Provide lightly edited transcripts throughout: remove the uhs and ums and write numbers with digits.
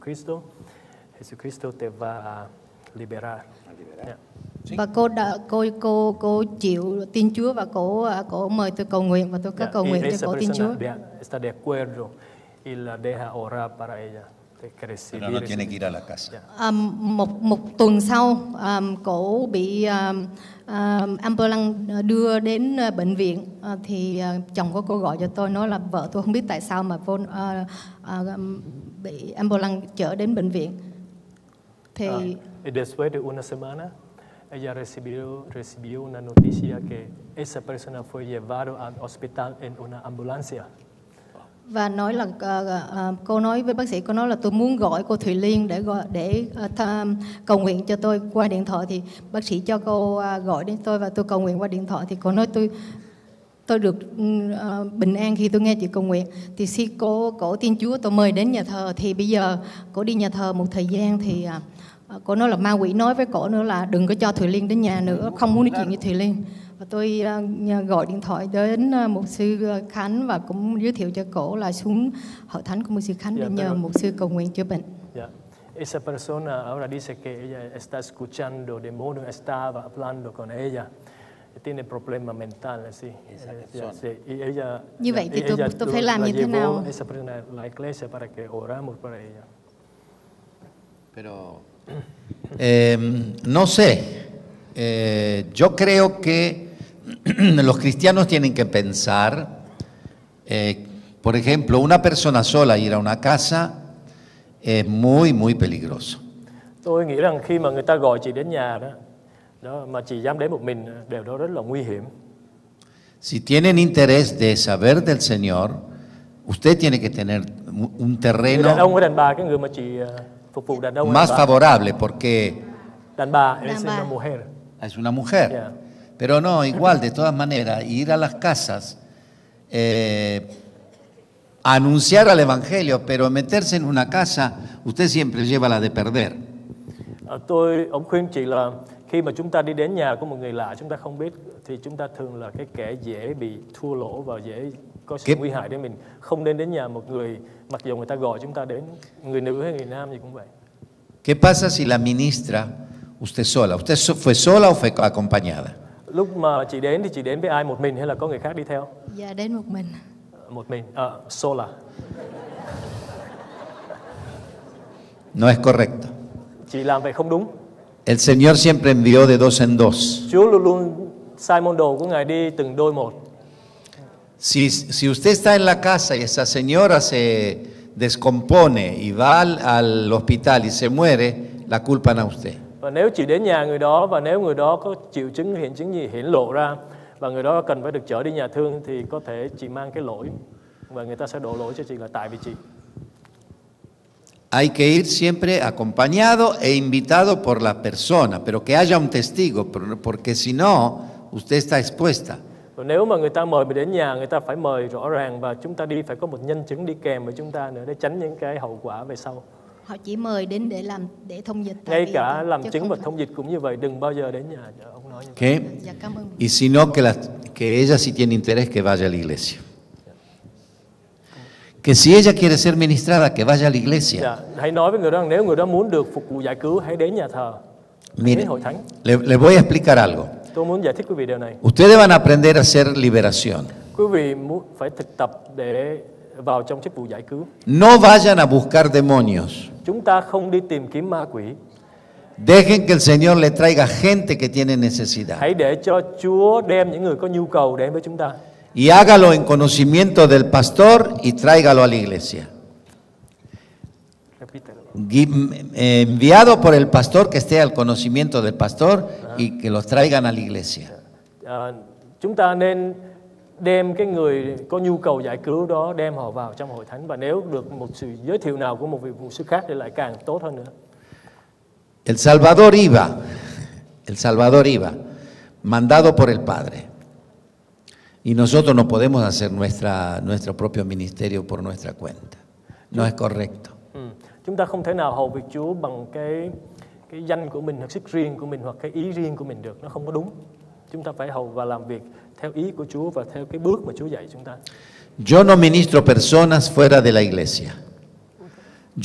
Jesucristo te va a liberar. Yeah. Và cô chịu tin Chúa và cô mời tôi cầu nguyện và tôi có cầu nguyện cho cô tin Chúa. Está de acuerdo y la deja orar para ella. Pero no tiene que ir a la casa. Một tuần sau, cổ bị ambulance đưa đến bệnh viện, thì chồng của cô gọi cho tôi nói là vợ tôi không biết tại sao mà bị ambulance chở đến bệnh viện. Thì y después de una semana ella recibió una noticia que esa persona fue llevado al hospital en una ambulancia. Và nói là cô nói với bác sĩ, cô nói là tôi muốn gọi cô Thùy Liên để cầu nguyện cho tôi qua điện thoại, thì bác sĩ cho cô gọi đến tôi và tôi cầu nguyện qua điện thoại, thì cô nói tôi được bình an khi tôi nghe chị cầu nguyện. Thì khi cô tin Chúa, tôi mời đến nhà thờ, thì bây giờ cô đi nhà thờ một thời gian thì cô nói là ma quỷ nói với cổ nữa là đừng có cho Thùy Liên đến nhà nữa, không muốn nói chuyện với Thùy Liên. Và tôi gọi điện thoại đến mục sư Khánh và cũng giới thiệu cho cổ là xuống hội thánh của mục sư Khánh để nhờ mục sư cầu nguyện chữa bệnh. Esa persona ahora dice que ella está escuchando demonio, estaba hablando con ella, tiene problema mental, así. Y ella, như vậy thì tôi phải làm như thế nào? Esa persona la iglesia para que oramos para ella. Pero no sé, yo creo que los cristianos tienen que pensar, por ejemplo, una persona sola ir a una casa es muy, muy peligroso. Tôi nghĩ rằng khi mà người ta gọi chị đến nhà đó mà chị dám đến một mình, điều đó rất là nguy hiểm. Si tienen interés de saber del Señor, usted tiene que tener un terreno đàn ông hay đàn bà, cái người mà chị phục vụ đàn ông más favorable, porque đàn bà es una mujer. Es una mujer. Yeah. Pero no, igual, de todas maneras, ir a las casas, anunciar al Evangelio, pero meterse en una casa, usted siempre lleva la de perder. Ông khuyên chị là khi mà chúng ta đi đến nhà của một người lạ chúng ta không biết, thì chúng ta thường là cái kẻ dễ bị thua lỗ và dễ có sự nguy hại đến mình. Không nên đến nhà một người, mặc dù người ta gọi chúng ta đến, người nữ hay người nam gì cũng vậy. ¿Qué pasa si la ministra, usted sola? ¿Usted fue sola o fue acompañada? Lúc mà chị đến thì chị đến với ai, một mình hay là có người khác đi theo? Dạ đến một mình. Một mình, sola. No es correcto. Chị làm vậy không đúng. El Señor siempre envió de dos en dos. Chúa luôn luôn sai môn đồ của Ngài đi từng đôi một. Si usted está en la casa y esa señora se descompone y va al hospital y se muere, la culpan a usted. Và nếu chị đến nhà người đó và nếu người đó có triệu chứng, hiện chứng gì hiển lộ ra và người đó cần phải được chở đi nhà thương, thì có thể chị mang cái lỗi và người ta sẽ đổ lỗi cho chị là tại vì chị. Hay que ir siempre acompañado e invitado por la persona, pero que haya un testigo, porque si no, usted está expuesta. Và nếu mà người ta mời mình đến nhà, người ta phải mời rõ ràng và chúng ta đi phải có một nhân chứng đi kèm với chúng ta nữa để tránh những cái hậu quả về sau. Họ chỉ mời đến để thông dịch. Ngay cả làm chứng và thông dịch cũng như vậy, đừng bao giờ đến nhà. Ông nói như vậy. Dạ, cảm ơn. Y si no, que ella si tiene interés que vaya a la iglesia. Que si ella quiere ser ministrada, que vaya a la iglesia. Dạ, hãy nói với người đó rằng nếu người đó muốn được phục vụ giải cứu, hãy đến nhà thờ. Mire, đến hội thánh. le voy a explicar algo. Tôi muốn giải thích quý vị điều này. Ustedes van a aprender a hacer liberación. Quý vị phải thực tập để vào trong chức vụ giải cứu. No vayan a buscar demonios. Chúng ta không đi tìm kiếm ma quỷ. Dejen que el Señor le traiga gente que tiene necesidad. Hãy để cho Chúa đem những người có nhu cầu đến với chúng ta. Y hágalo en conocimiento del pastor y tráigalo a la iglesia. Enviado por el pastor, que esté al conocimiento del pastor y que los traigan a la iglesia. Chúng ta nên đem cái người có nhu cầu giải cứu đó, đem họ vào trong hội thánh, và nếu được một sự giới thiệu nào của một vị mục sư khác thì lại càng tốt hơn nữa. El Salvador iba, mandado por el Padre. Y nosotros no podemos hacer nuestro propio ministerio por nuestra cuenta. No es correcto. Chúng ta không thể nào hầu việc Chúa bằng cái danh của mình, hoặc sức riêng của mình, hoặc cái ý riêng của mình được. Nó không có đúng. Chúng ta phải hầu và làm việc theo ý của Chúa và theo cái bước mà Chúa dạy chúng ta. Yo no ministro personas fuera de la iglesia.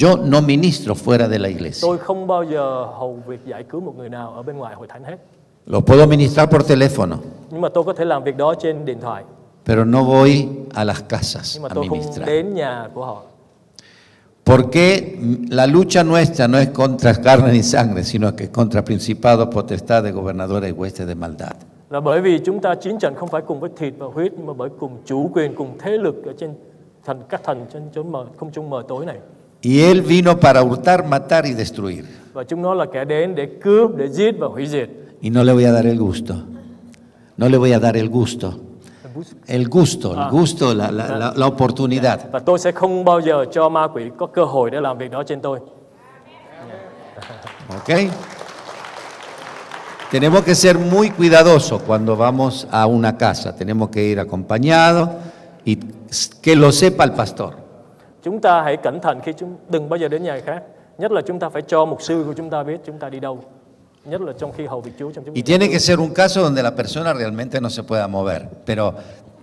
Yo no ministro fuera de la iglesia. Tôi không bao giờ hầu việc giải cứu một người nào ở bên ngoài hội thánh hết. Lo puedo ministrar por teléfono, Nhưng mà tôi có thể làm việc đó trên điện thoại. pero no voy a las casas Nhưng mà a tôi không ministrar. đến nhà của họ. Porque la lucha nuestra no es contra carne ni sangre, sino que es contra principados, potestades, gobernadores y huestes de maldad. Là bởi vì chúng ta chiến trận không phải cùng với thịt và huyết, nhưng mà bởi cùng chủ quyền, cùng thế lực ở trên các thần trên chốn không trung mờ tối này. Y él vino para hurtar, matar y destruir. Và chúng nó là kẻ đến để cướp, để giết và hủy diệt. Y no le voy a dar el gusto. No le voy a dar el gusto. El gusto, la oportunidad. Và tôi sẽ không bao giờ cho ma quỷ có cơ hội để làm việc đó trên tôi. ¿Ok? Tenemos que ser muy cuidadosos cuando vamos a una casa. Tenemos que ir acompañados y que lo sepa el pastor. Chúng ta hãy cẩn thận khi đừng bao giờ đến nhà khác. Nhất là chúng ta phải cho mục sư của chúng ta biết chúng ta đi đâu. Nhất là trong khi hầu việc Chúa trong chúng ta. Y tiene que ser un caso donde la persona realmente no se pueda mover, pero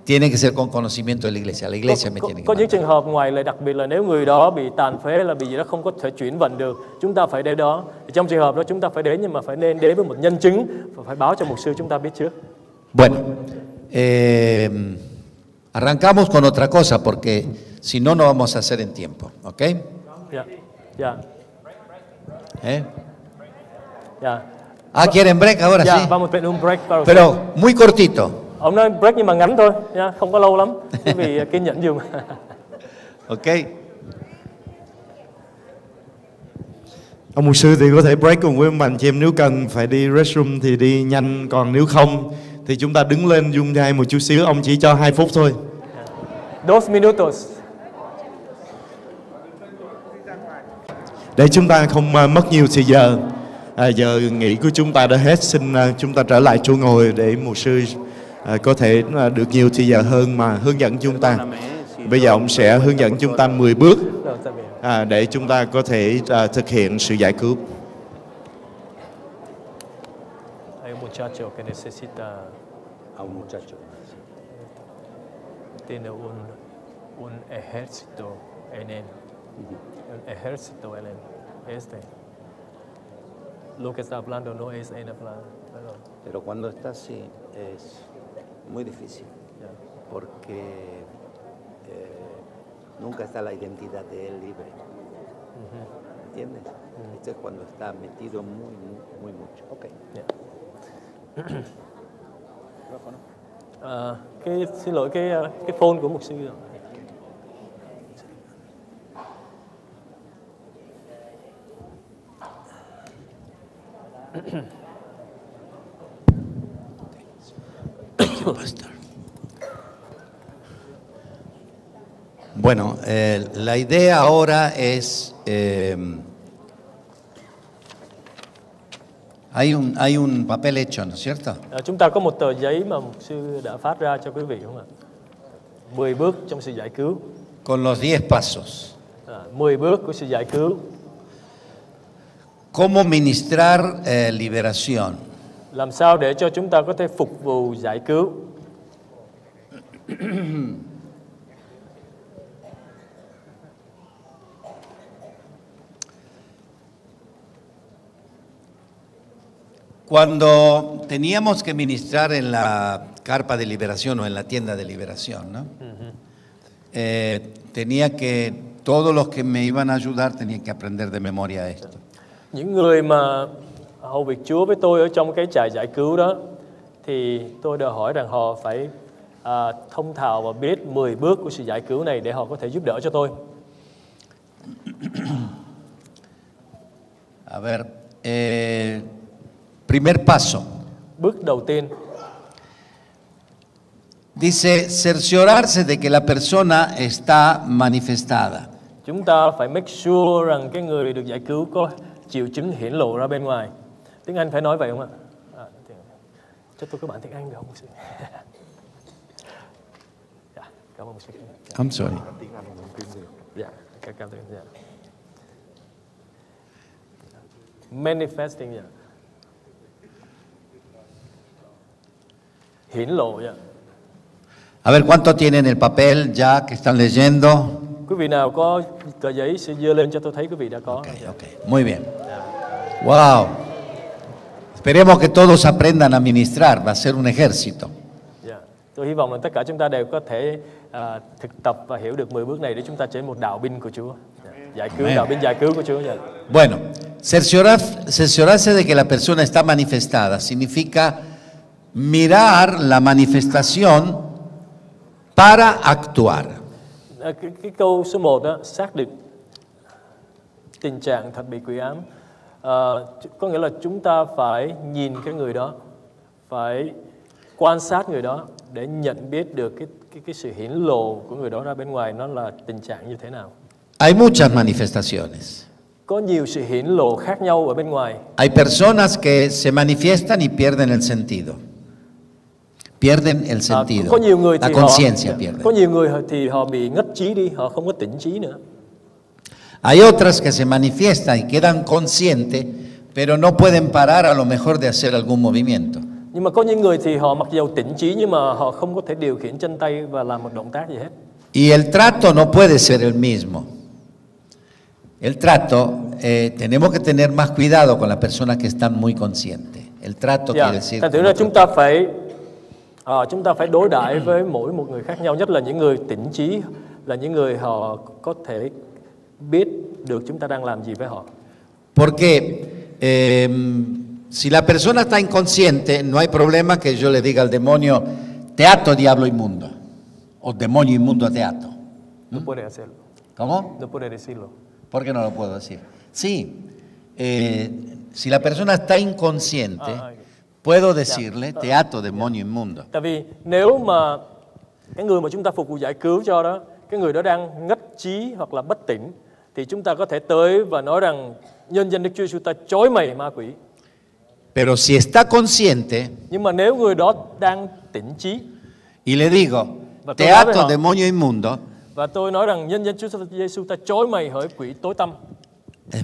tiene que ser con conocimiento de la iglesia. La iglesia me tiene que Có những mandar. trường hợp ngoài lời, đặc biệt là nếu người đó bị tàn phế, là bị gì đó không có thể chuyển vận được, chúng ta phải đến đó. Trong trường hợp đó chúng ta phải đến, nhưng mà phải nên đến với một nhân chứng và phải báo cho mục sư chúng ta biết trước. Bueno, arrancamos con otra cosa porque si no, no vamos a hacer en tiempo, ¿ok? Dạ, dạ, ¿Eh? dạ. ¿Quieren break ahora Dạ, sí? vamos a un break. Pero muy cortito, Ông nói break nhưng mà ngắn thôi, nha, không có lâu lắm. Quý vị kiên nhẫn dùng. ¿ok? Ông mục sư thì có thể break cùng với ông anh chị em, nếu cần phải đi restroom thì đi nhanh, còn nếu không thì chúng ta đứng lên dung dài một chút xíu, ông chỉ cho 2 phút thôi. 2 minutos. Để chúng ta không mất nhiều thời giờ. Giờ nghỉ của chúng ta đã hết, xin chúng ta trở lại chỗ ngồi để mục sư có thể được nhiều thời giờ hơn mà hướng dẫn chúng ta. Bây giờ ông sẽ hướng dẫn chúng ta 10 bước để chúng ta có thể thực hiện sự giải cứu. Hay un muchacho que necesita A un muchacho. tiene un ejército en él. Un ejército en él. Este. Lo que está hablando no es en plan. Pero cuando está así es muy difícil, Ya. porque nunca está la identidad de él libre. ¿Entiendes? Esto es cuando está metido muy mucho. Ok. Dạ. Xin lỗi cái phone của mục sư rồi. Bueno, la idea ahora es, hay un papel hecho, ¿no es cierto? Chúng ta có một tờ giấy mà mục sư đã phát ra cho quý vị không ạ? 10 bước trong sự giải cứu. Con los 10 pasos. 10 bước của sự giải cứu. ¿Cómo ministrar liberación? Làm sao để cho chúng ta có thể phục vụ giải cứu? Cuando teníamos que ministrar en la carpa de liberación o en la tienda de liberación, ¿no? Tenía que, todos los que me iban a ayudar tenían que aprender de memoria esto. Những người mà hầu việc Chúa với tôi ở trong cái trại giải cứu đó, thì tôi đòi hỏi rằng họ phải thông thạo và biết 10 bước của sự giải cứu này để họ có thể giúp đỡ cho tôi. A ver, primer paso. Bước đầu tiên, Dice, cerciorarse de que la persona está manifestada. chúng ta phải make sure rằng cái người được giải cứu có triệu chứng hiển lộ ra bên ngoài. Tiếng Anh phải nói vậy không ạ? Cho tôi các bạn tiếng Anh được không? Dạ, cảm ơn một sự. I'm sorry. Dạ, cảm ơn. Dạ. Manifesting, dạ. Hiển lộ, dạ. A ver, ¿cuánto tienen el papel ya que están leyendo? Quý vị nào có tờ giấy sẽ giơ lên cho tôi thấy quý vị đã có. Ok, ok. Muy bien. Wow. Esperemos que todos aprendan a ministrar. Va a ser un ejército. Dạ. Tôi hy vọng là tất cả chúng ta đều có thể thực tập và hiểu được 10 bước này để chúng ta trở thành một đạo binh của Chúa. Dạ. Giải cứu, Amen. đạo binh giải cứu của Chúa. Dạ. Bueno, cerciorarse de que la persona está manifestada significa mirar la manifestación para actuar. Cái câu số 1 đó, xác định tình trạng thật bị quỷ ám. Có nghĩa là chúng ta phải nhìn cái người đó, phải quan sát người đó để nhận biết được cái sự hiển lộ của người đó ra bên ngoài nó là tình trạng như thế nào. Hay muchas manifestaciones. Có nhiều sự hiển lộ khác nhau ở bên ngoài. Hay personas que se manifiestan y pierden el sentido. Pierden el sentido. Có nhiều người La thì conciencia pierde. có nhiều người thì họ bị ngất trí đi, họ không có tỉnh trí nữa. Hay otras que se manifiestan y quedan conscientes, pero no pueden parar a lo mejor de hacer algún movimiento. Nhưng mà có những người thì họ mặc dầu tỉnh trí nhưng mà họ không có thể điều khiển chân tay và làm một động tác gì hết. Y el trato no puede ser el mismo. El trato, tenemos que tener más cuidado con las personas que están muy conscientes. El trato quiere decir. Thành thử ra chúng ta phải đối đãi với mỗi một người khác nhau, nhất là những người tỉnh trí, là những người họ có thể biết được chúng ta đang làm gì với họ. Porque si la persona está inconsciente, no hay problema que yo le diga al demonio, te ato, diablo inmundo, o demonio inmundo te ato. No puede hacerlo. ¿Cómo? No puede decirlo. ¿Por qué no lo puedo decir? Sí, si la persona está inconsciente, puedo decirle, te ato, demonio inmundo. Tại vì nếu mà cái người mà chúng ta phục vụ giải cứu cho đó, cái người đó đang ngất trí hoặc là bất tỉnh, thì chúng ta có thể tới và nói rằng nhân danh Đức Chúa Giêsu ta chói mày ma quỷ. Pero si está consciente Nhưng mà nếu người đó đang tỉnh trí y le digo, Và te tôi nói với ato, họ, demonio inmundo, và tôi nói rằng nhân danh Chúa Giêsu ta chói mày hỡi quỷ tối tăm.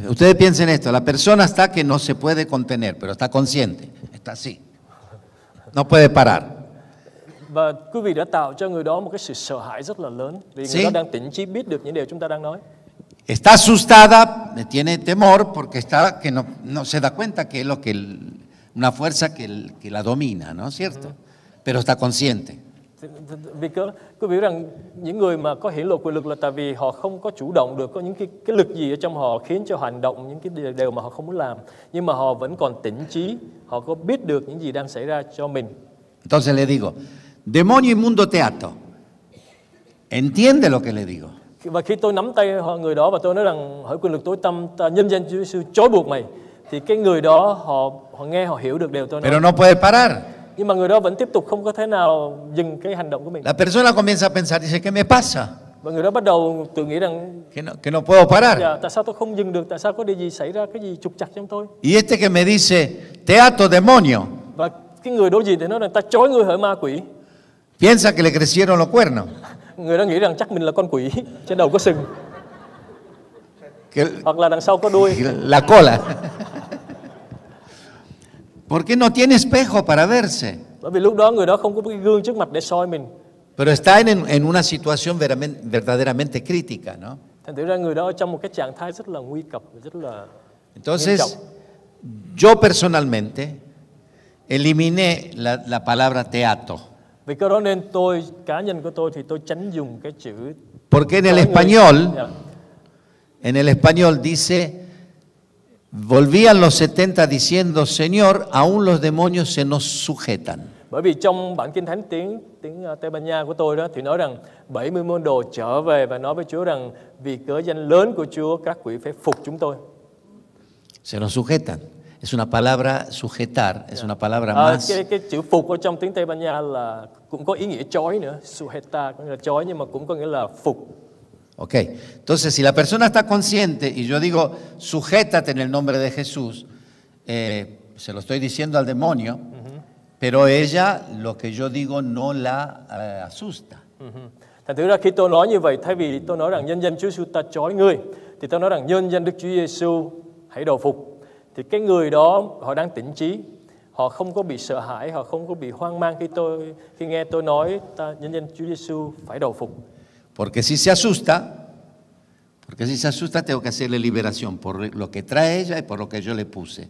ustedes piensen esto, la persona está que no se puede contener, pero está consciente, está así, no puede parar. Và quý vị đã tạo cho người đó một cái sự sợ hãi rất là lớn, vì người Sí. đó đang tỉnh trí biết được những điều chúng ta đang nói. Está asustada, tiene temor porque está que no se da cuenta que es lo que una fuerza que la domina, ¿no es cierto? Pero está consciente. Vì quý vị biết rằng những người mà có hiển lộ quyền lực là tại vì họ không có chủ động được, có những cái lực gì ở trong họ khiến cho hành động những cái điều mà họ không muốn làm, nhưng mà họ vẫn còn tỉnh trí, họ có biết được những gì đang xảy ra cho mình. Entonces le digo, demonio inmundo te ato. ¿Entiende lo que le digo? Và khi tôi nắm tay người đó và tôi nói rằng hỡi quyền lực tối tăm ta nhân danh Chúa Giêsu trói buộc mày, thì cái người đó họ nghe, họ hiểu được điều tôi nói. Pero no puede parar. Nhưng mà người đó vẫn tiếp tục không có thể nào dừng cái hành động của mình. La persona comienza a pensar, dice, ¿qué me pasa? Và người đó bắt đầu tự nghĩ rằng Que no puedo parar. tại sao tôi không dừng được, tại sao có điều gì xảy ra, cái gì trục trặc trong tôi. Y este que me dice, te ato, demonio, Và cái người đối diện thì nói rằng ta trói ngươi hỡi ma quỷ. piensa que le crecieron los cuernos. Người đó nghĩ rằng chắc mình là con quỷ, trên đầu có sừng, Que hoặc là đằng sau có đuôi. la cola. Porque no tiene espejo para verse. Bởi vì lúc đó người đó không có cái gương trước mặt để soi mình. Pero está en una situación verdaderamente crítica, ¿no? Thành thử ra người đó ở trong một cái trạng thái rất là nguy cấp, rất là nghiêm Entonces, trọng. yo personalmente eliminé la palabra te ato. Vì cái đó nên cá nhân của tôi thì tôi tránh dùng cái chữ. Porque en el trói người. español, Dạ. en el español dice, volvían los 70 diciendo, Señor, aún los demonios se nos sujetan. Bởi vì trong bản Kinh Thánh tiếng Tây Ban Nha của tôi đó thì nói rằng 70 môn đồ trở về và nói với Chúa rằng vì cớ danh lớn của Chúa các quỷ phải phục chúng tôi. Se nos sujetan. Es una palabra sujetar, es una palabra más. Cái chữ phục ở trong tiếng Tây Ban Nha là cũng có ý nghĩa trói nữa, sujeta có nghĩa là trói nhưng mà cũng có nghĩa là phục. Ok, entonces si la persona está consciente y yo digo, sujétate en el nombre de Jesús, se lo estoy diciendo al demonio, pero ella lo que yo digo no la asusta. Thành thử ra khi tôi nói như vậy, thay vì tôi nói rằng nhân danh Chúa Giêsu ta trói ngươi, thì tôi nói rằng nhân danh Đức Chúa Giêsu hãy đầu phục. Thì cái người đó họ đang tỉnh trí, họ không có bị sợ hãi, họ không có bị hoang mang khi nghe tôi nói nhân danh Chúa Giêsu phải đầu phục. Porque si se asusta, Porque si se asusta tengo que hacerle liberación por lo que trae ella y por lo que yo le puse.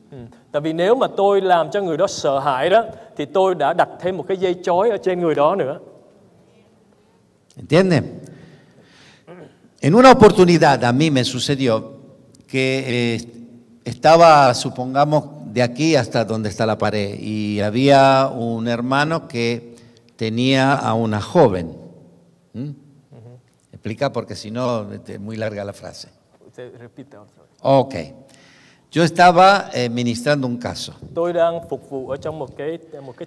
Tại vì nếu mà tôi làm cho người đó sợ hãi đó, thì tôi đã đặt thêm một cái dây chói ở trên người đó nữa. ¿Entienden? En una oportunidad a mí me sucedió que estaba, supongamos, de aquí hasta donde está la pared y había un hermano que tenía a una joven. Explica porque si no es muy larga la frase. Repite otra vez. Ok. Yo estaba ministrando un caso. Tôi đang phục vụ ở trong một cái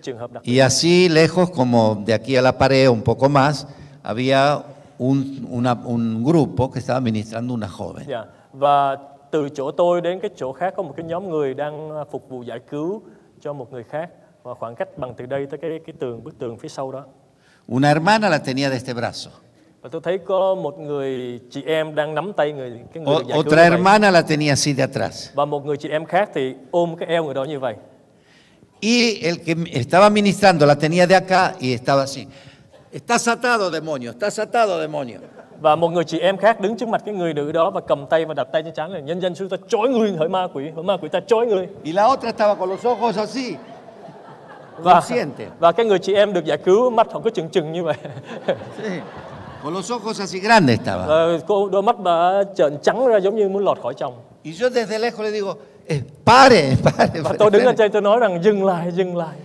trường hợp đặc biệt. Y así lejos como de aquí a la pared, un poco más, había un grupo que estaba ministrando una joven. Dạ. Và từ chỗ tôi đến cái chỗ khác có một cái nhóm người đang phục vụ giải cứu cho một người khác, và khoảng cách bằng từ đây tới cái bức tường phía sau đó. Una hermana la tenía de este brazo. Và tôi thấy có một người chị em đang nắm tay cái người được giải cứu. Otra hermana la tenía así de atrás. Và một người chị em khác thì ôm cái eo người đó như vậy. Y el que estaba ministrando la tenía de acá y estaba así. Estás atado, demonio, estás atado, demonio. Và một người chị em khác đứng trước mặt cái người nữ đó và cầm tay và đặt tay trên trán là nhân dân sư ta trói người, hỡi ma quỷ ta trói người. Y la otra estaba con los ojos así. Và cái người chị em được giải cứu mắt họ cứ trừng như vậy. Sí. Con los ojos así grandes estaba. Cô đôi mắt bà trợn trắng ra giống như muốn lọt khỏi chồng. Y yo desde lejos le digo, pare. Và tôi đứng ở trên tôi nói rằng dừng lại.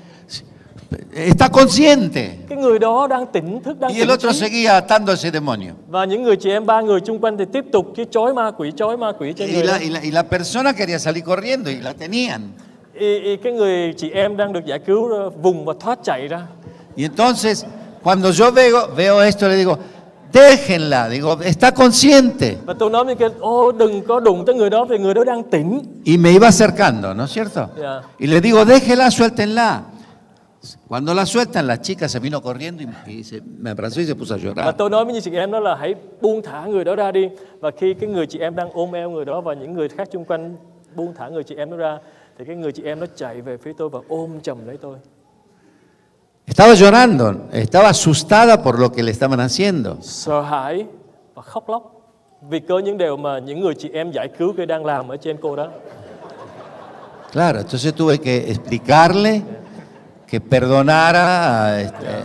Está consciente. Cái người đó đang tỉnh thức, đang y el otro seguía atando ese demonio. Và những người chị em, 3 người chung quanh thì tiếp tục cái trói ma quỷ trên người đó. Y la persona quería salir corriendo y la tenían. Cái người chị em đang được giải cứu vùng và thoát chạy ra. Y entonces, cuando yo veo esto, le digo, déjenla, digo, está consciente. Và tôi nói với cái, đừng có đụng tới người đó vì người đó đang tỉnh. Y me iba acercando, ¿no es cierto? Yeah. Y le digo, déjela, suéltenla. Cuando la sueltan, la chica se vino corriendo y me abrazó y se puso a Và llorar. tôi nói với chị em đó là hãy buông thả người đó ra đi. Và khi cái người chị em đang ôm eo người đó và những người khác xung quanh buông thả người chị em đó ra, thì cái người chị em nó chạy về phía tôi và ôm chầm lấy tôi. Estaba llorando, estaba asustada por lo que le estaban haciendo. Sợ hãi và khóc lóc vì có những điều mà những người chị em giải cứu kia đang làm ở trên cô đó. Claro, entonces tuve que explicarle que perdonara a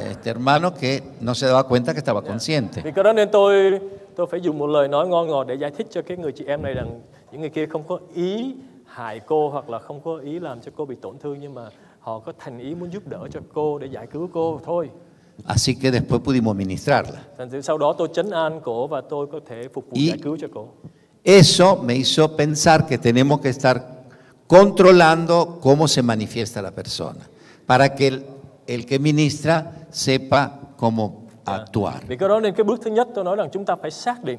este hermano que no se daba cuenta que estaba consciente. Vì cái đó nên tôi phải dùng một lời nói ngon ngọt để giải thích cho cái người chị em này rằng những người kia không có ý hại cô hoặc là không có ý làm cho cô bị tổn thương, nhưng mà họ có thành ý muốn giúp đỡ cho cô để giải cứu cô thôi. Así que después pudimos ministrarla. Thành thử sau đó tôi trấn an cổ và tôi có thể phục vụ giải cứu cho cô. Eso me hizo pensar que tenemos que estar controlando cómo se manifiesta la persona, para que el que ministra sepa cómo actuar. Vì cái đó nên cái bước thứ nhất tôi nói rằng chúng ta phải xác định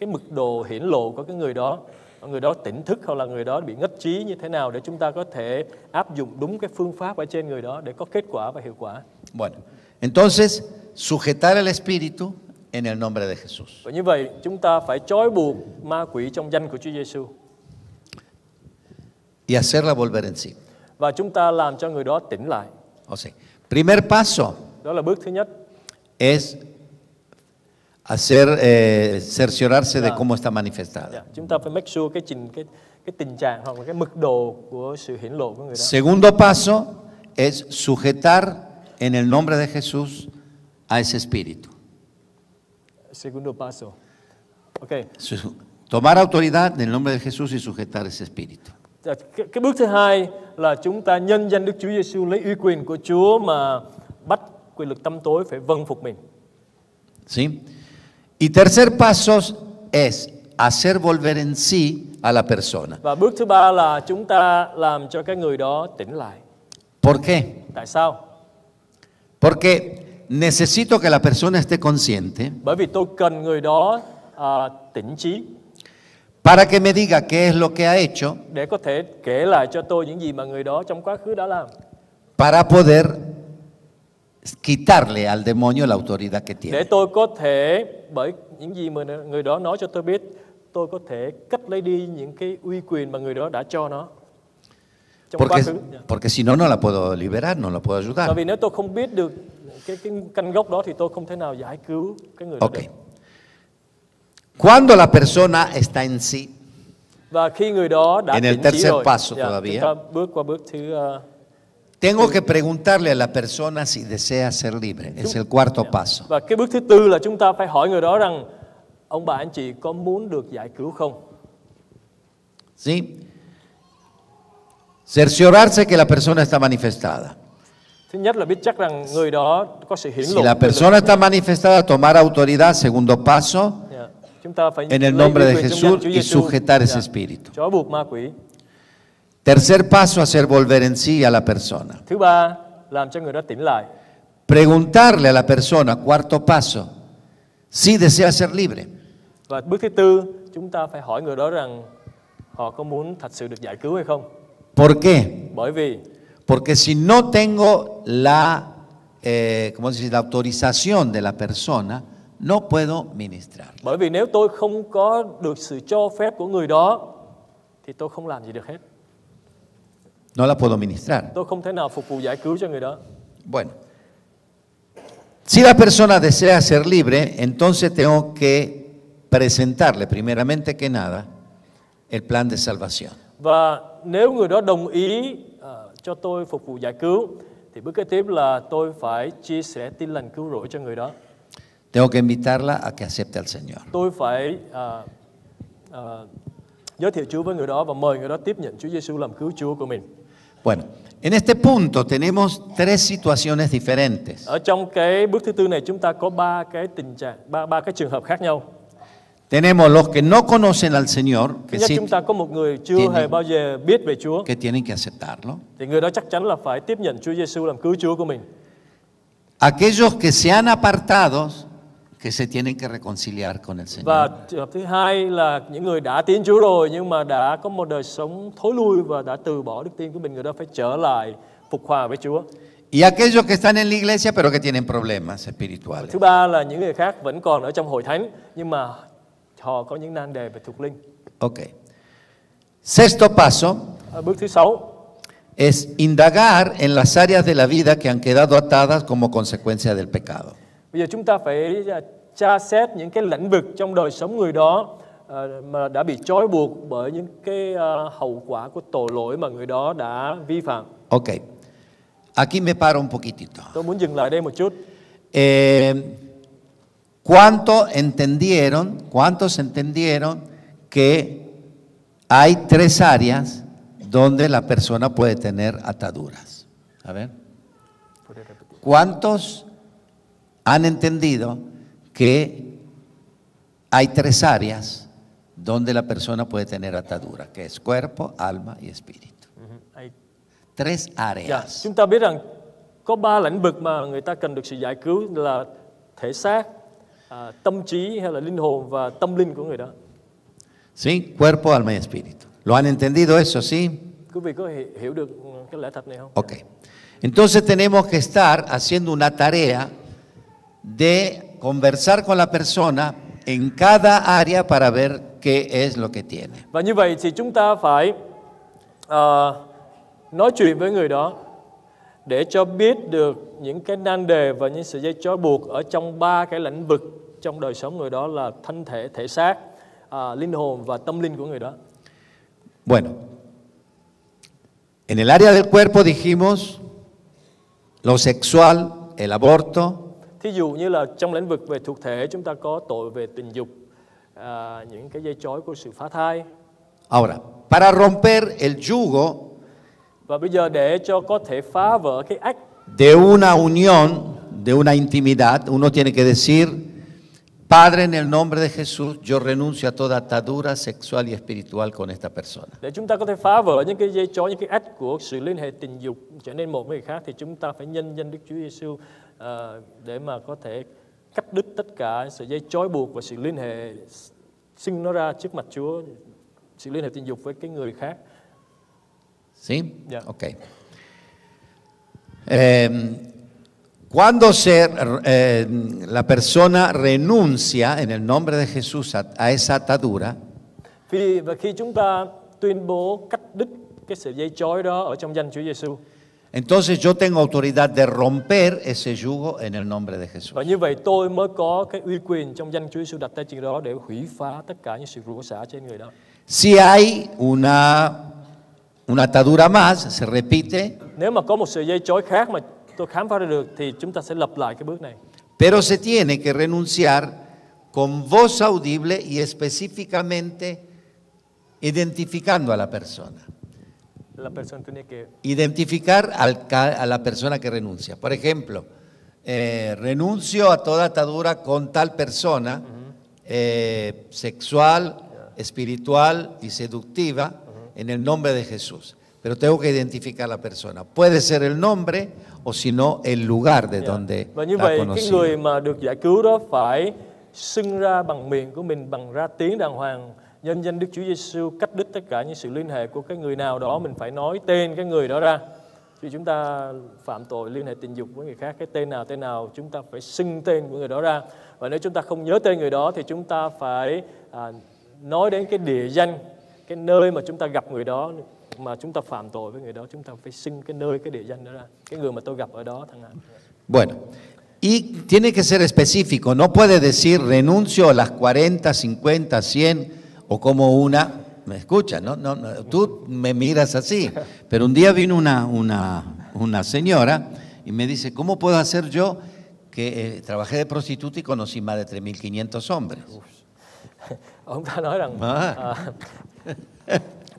cái mực độ hiển lộ của cái người đó tỉnh thức hoặc là người đó bị ngất trí như thế nào để chúng ta có thể áp dụng đúng cái phương pháp ở trên người đó để có kết quả và hiệu quả. Bueno, entonces sujetar el espíritu en el nombre de Jesús. Và như vậy chúng ta phải trói buộc ma quỷ trong danh của Chúa Giêsu Y hacerla volver en sí. và chúng ta làm cho người đó tỉnh lại. O sea, primer paso Đó là bước thứ nhất. es cerciorarse de cómo está manifestada. Chúng ta phải make sure cái tình trạng hoặc là cái mực độ của sự hiển lộ của người đó. Segundo paso es sujetar en el nombre de Jesús a ese espíritu. Segundo paso. Okay. Tomar autoridad en el nombre de Jesús y sujetar ese espíritu. Cái bước thứ hai là chúng ta nhân danh Đức Chúa Giêsu lấy uy quyền của Chúa mà bắt quyền lực tăm tối phải vâng phục mình. ¿Sí? Y tercer paso es hacer volver en sí a la persona. Và bước thứ ba là chúng ta làm cho cái người đó tỉnh lại. ¿Por qué? Tại sao? Porque necesito que la persona esté consciente Bởi vì tôi cần người đó tỉnh trí para que me diga qué es lo que ha hecho để có thể kể lại cho tôi những gì mà người đó trong quá khứ đã làm, para poder quitarle al demonio la autoridad que để tiene. tôi có thể bởi những gì mà người đó nói cho tôi biết, tôi có thể cất lấy đi những cái uy quyền mà người đó đã cho nó trong quá khứ. Porque si no, no la puedo liberar, no la puedo Bởi ayudar. vì nếu tôi không biết được cái căn gốc đó thì tôi không thể nào giải cứu cái người đó Ok. được. Cuando la persona está en sí, Và khi người đó đã En el tỉnh trí tercer rồi, paso chúng todavía. ta bước qua bước thứ tengo que preguntarle a la persona si desea ser libre. Es el cuarto paso. và cái bước thứ tư là chúng ta phải hỏi người đó rằng ông bà anh chị có muốn được giải cứu không? ¿Sí? Cerciorarse que la persona está manifestada. Thứ nhất là biết chắc rằng người đó có sự hiển Si lộ. la persona está manifestada, tomar autoridad, segundo paso, Chúng ta phải en el lấy nombre uy de quyền trong Jesús danh Chúa y Giêsu. sujetar ese espíritu. Trói buộc ma quỷ. Tercer paso, hacer volver en sí a la persona. Thứ ba, làm cho người đó tỉnh lại. Preguntarle a la persona, cuarto paso, si desea ser libre. Và bước thứ tư, chúng ta phải hỏi người đó rằng họ có muốn thật sự được giải cứu hay không. ¿Por qué? Bởi vì Porque si no tengo la, ¿cómo se dice? La autorización de la persona, no puedo ministrar. Bởi vì nếu tôi không có được sự cho phép của người đó thì tôi không làm gì được hết. No la puedo ministrar. Tôi không thể nào phục vụ giải cứu cho người đó. Bueno, si la persona desea ser libre, entonces tengo que presentarle primeramente que nada el plan de salvación. Và nếu người đó đồng ý cho tôi phục vụ giải cứu thì bước kế tiếp là tôi phải chia sẻ tin lành cứu rỗi cho người đó. Tengo que invitarla a que acepte al Señor. Tôi phải giới thiệu Chúa với người đó và mời người đó tiếp nhận Chúa Giêsu làm cứu Chúa của mình. Bueno, en este punto tenemos tres situaciones diferentes. Ở trong cái bước thứ tư này chúng ta có ba cái tình trạng, ba cái trường hợp khác nhau. Tenemos los que no conocen al Señor, Thứ que nhất sí, chúng ta có một người chưa tienen- hề bao giờ biết về Chúa, que tienen que aceptarlo. thì người đó chắc chắn là phải tiếp nhận Chúa Giêsu làm cứu Chúa của mình. Aquellos que se han apartado, que se tienen que reconciliar con el Và Señor. trường hợp thứ hai là những người đã tin Chúa rồi nhưng mà đã có một đời sống thối lui và đã từ bỏ đức tin của mình, người đó phải trở lại phục hòa với Chúa. Y aquellos que están en la iglesia, pero que tienen problemas espirituales. Thứ ba là những người khác vẫn còn ở trong hội thánh nhưng mà họ có những nan đề về thuộc linh. Ok. Sexto paso Bước thứ sáu es indagar en las áreas de la vida que han quedado atadas como consecuencia del pecado. Bây giờ chúng ta phải tra xét những cái lĩnh vực trong đời sống người đó mà đã bị trói buộc bởi những cái hậu quả của tội lỗi mà người đó đã vi phạm. Ok. Aquí me paro un poquitito. Tôi muốn dừng lại đây một chút. ¿Cuántos entendieron que hay tres áreas donde la persona puede tener ataduras? A ver. ¿Cuántos han entendido que hay tres áreas donde la persona puede tener atadura, que es cuerpo, alma y espíritu? Tres áreas. Chúng ta biết rằng có ba lĩnh vực mà người ta cần được sự giải cứu là thể xác, tâm trí hay là linh hồn và tâm linh của người đó. ¿Sí? Cuerpo, alma y espíritu. ¿Lo han entendido eso, sí? Quý vị có hiểu được cái lẽ thật này không? Ok. Entonces tenemos que estar haciendo una tarea de conversar con la persona en cada área para ver qué es lo que tiene. Và như vậy thì chúng ta phải nói chuyện với người đó để cho biết được những cái nan đề và những sợi dây trói buộc ở trong ba cái lĩnh vực trong đời sống người đó là thân thể, thể xác, linh hồn và tâm linh của người đó. Bueno, en el área del cuerpo dijimos lo sexual, el aborto. Thí dụ như là trong lĩnh vực về thuộc thể chúng ta có tội về tình dục, những cái dây trói của sự phá thai. Ahora, para romper el yugo Và bây giờ để cho có thể phá vỡ cái ách de una unión, de una intimidad, uno tiene que decir, Padre, en el nombre de Jesús, yo renuncio a toda atadura sexual y espiritual con esta persona. để chúng ta có thể phá vỡ những cái dây trói, những cái ách của sự liên hệ tình dục trở nên một với người khác thì chúng ta phải nhân danh Đức Chúa Giêsu để mà có thể cắt đứt tất cả sợi dây trói buộc và sự liên hệ sinh nó ra trước mặt Chúa, sự liên hệ tình dục với cái người khác. ¿Sí? Ya. Ok. Cuando la persona renuncia en el nombre de Jesús a esa atadura, Và khi chúng ta tuyên bố cắt đứt cái sợi dây trói đó ở trong danh Chúa Giêsu, Entonces yo tengo autoridad de romper ese yugo en el nombre de Jesús. Và như vậy tôi mới có cái uy quyền trong danh Chúa Giêsu đặt tay trên đó để hủy phá tất cả những sự rủa xả trên người đó. Si hay una atadura más, se repite, Nếu mà có một sợi dây trói khác mà tôi khám phá ra được thì chúng ta sẽ lặp lại cái bước này. pero se tiene que renunciar con voz audible y específicamente identificando a la persona. La persona tiene que Identificar a la persona que renuncia. Por ejemplo, renuncio a toda atadura con tal persona sexual, espiritual y seductiva en el nombre de Jesús. Pero tengo que identificar a la persona. Puede ser el nombre o si no el lugar de donde Và như la vậy cái conocido. người mà được giải cứu đó phải xưng ra bằng miệng của mình, bằng ra tiếng đàng hoàng, nhân danh Đức Chúa Giêsu, cắt đứt tất cả những sự liên hệ của cái người nào đó, mình phải nói tên cái người đó ra. Khi chúng ta phạm tội liên hệ tình dục với người khác, cái tên nào chúng ta phải xưng tên của người đó ra. Và nếu chúng ta không nhớ tên người đó thì chúng ta phải nói đến cái địa danh, cái nơi mà chúng ta gặp người đó, mà chúng ta phạm tội với người đó, chúng ta phải xưng cái nơi, cái địa danh đó ra, cái người mà tôi gặp ở đó chẳng hạn. Bueno, y tiene que ser específico, no puede decir renuncio a las 40, 50, 100 o como una, me escucha, no, tú me miras así, pero un día vino una señora y me dice, ¿cómo puedo hacer yo que trabajé de prostituta y conocí más de 3.500 hombres? Ông ta nói rằng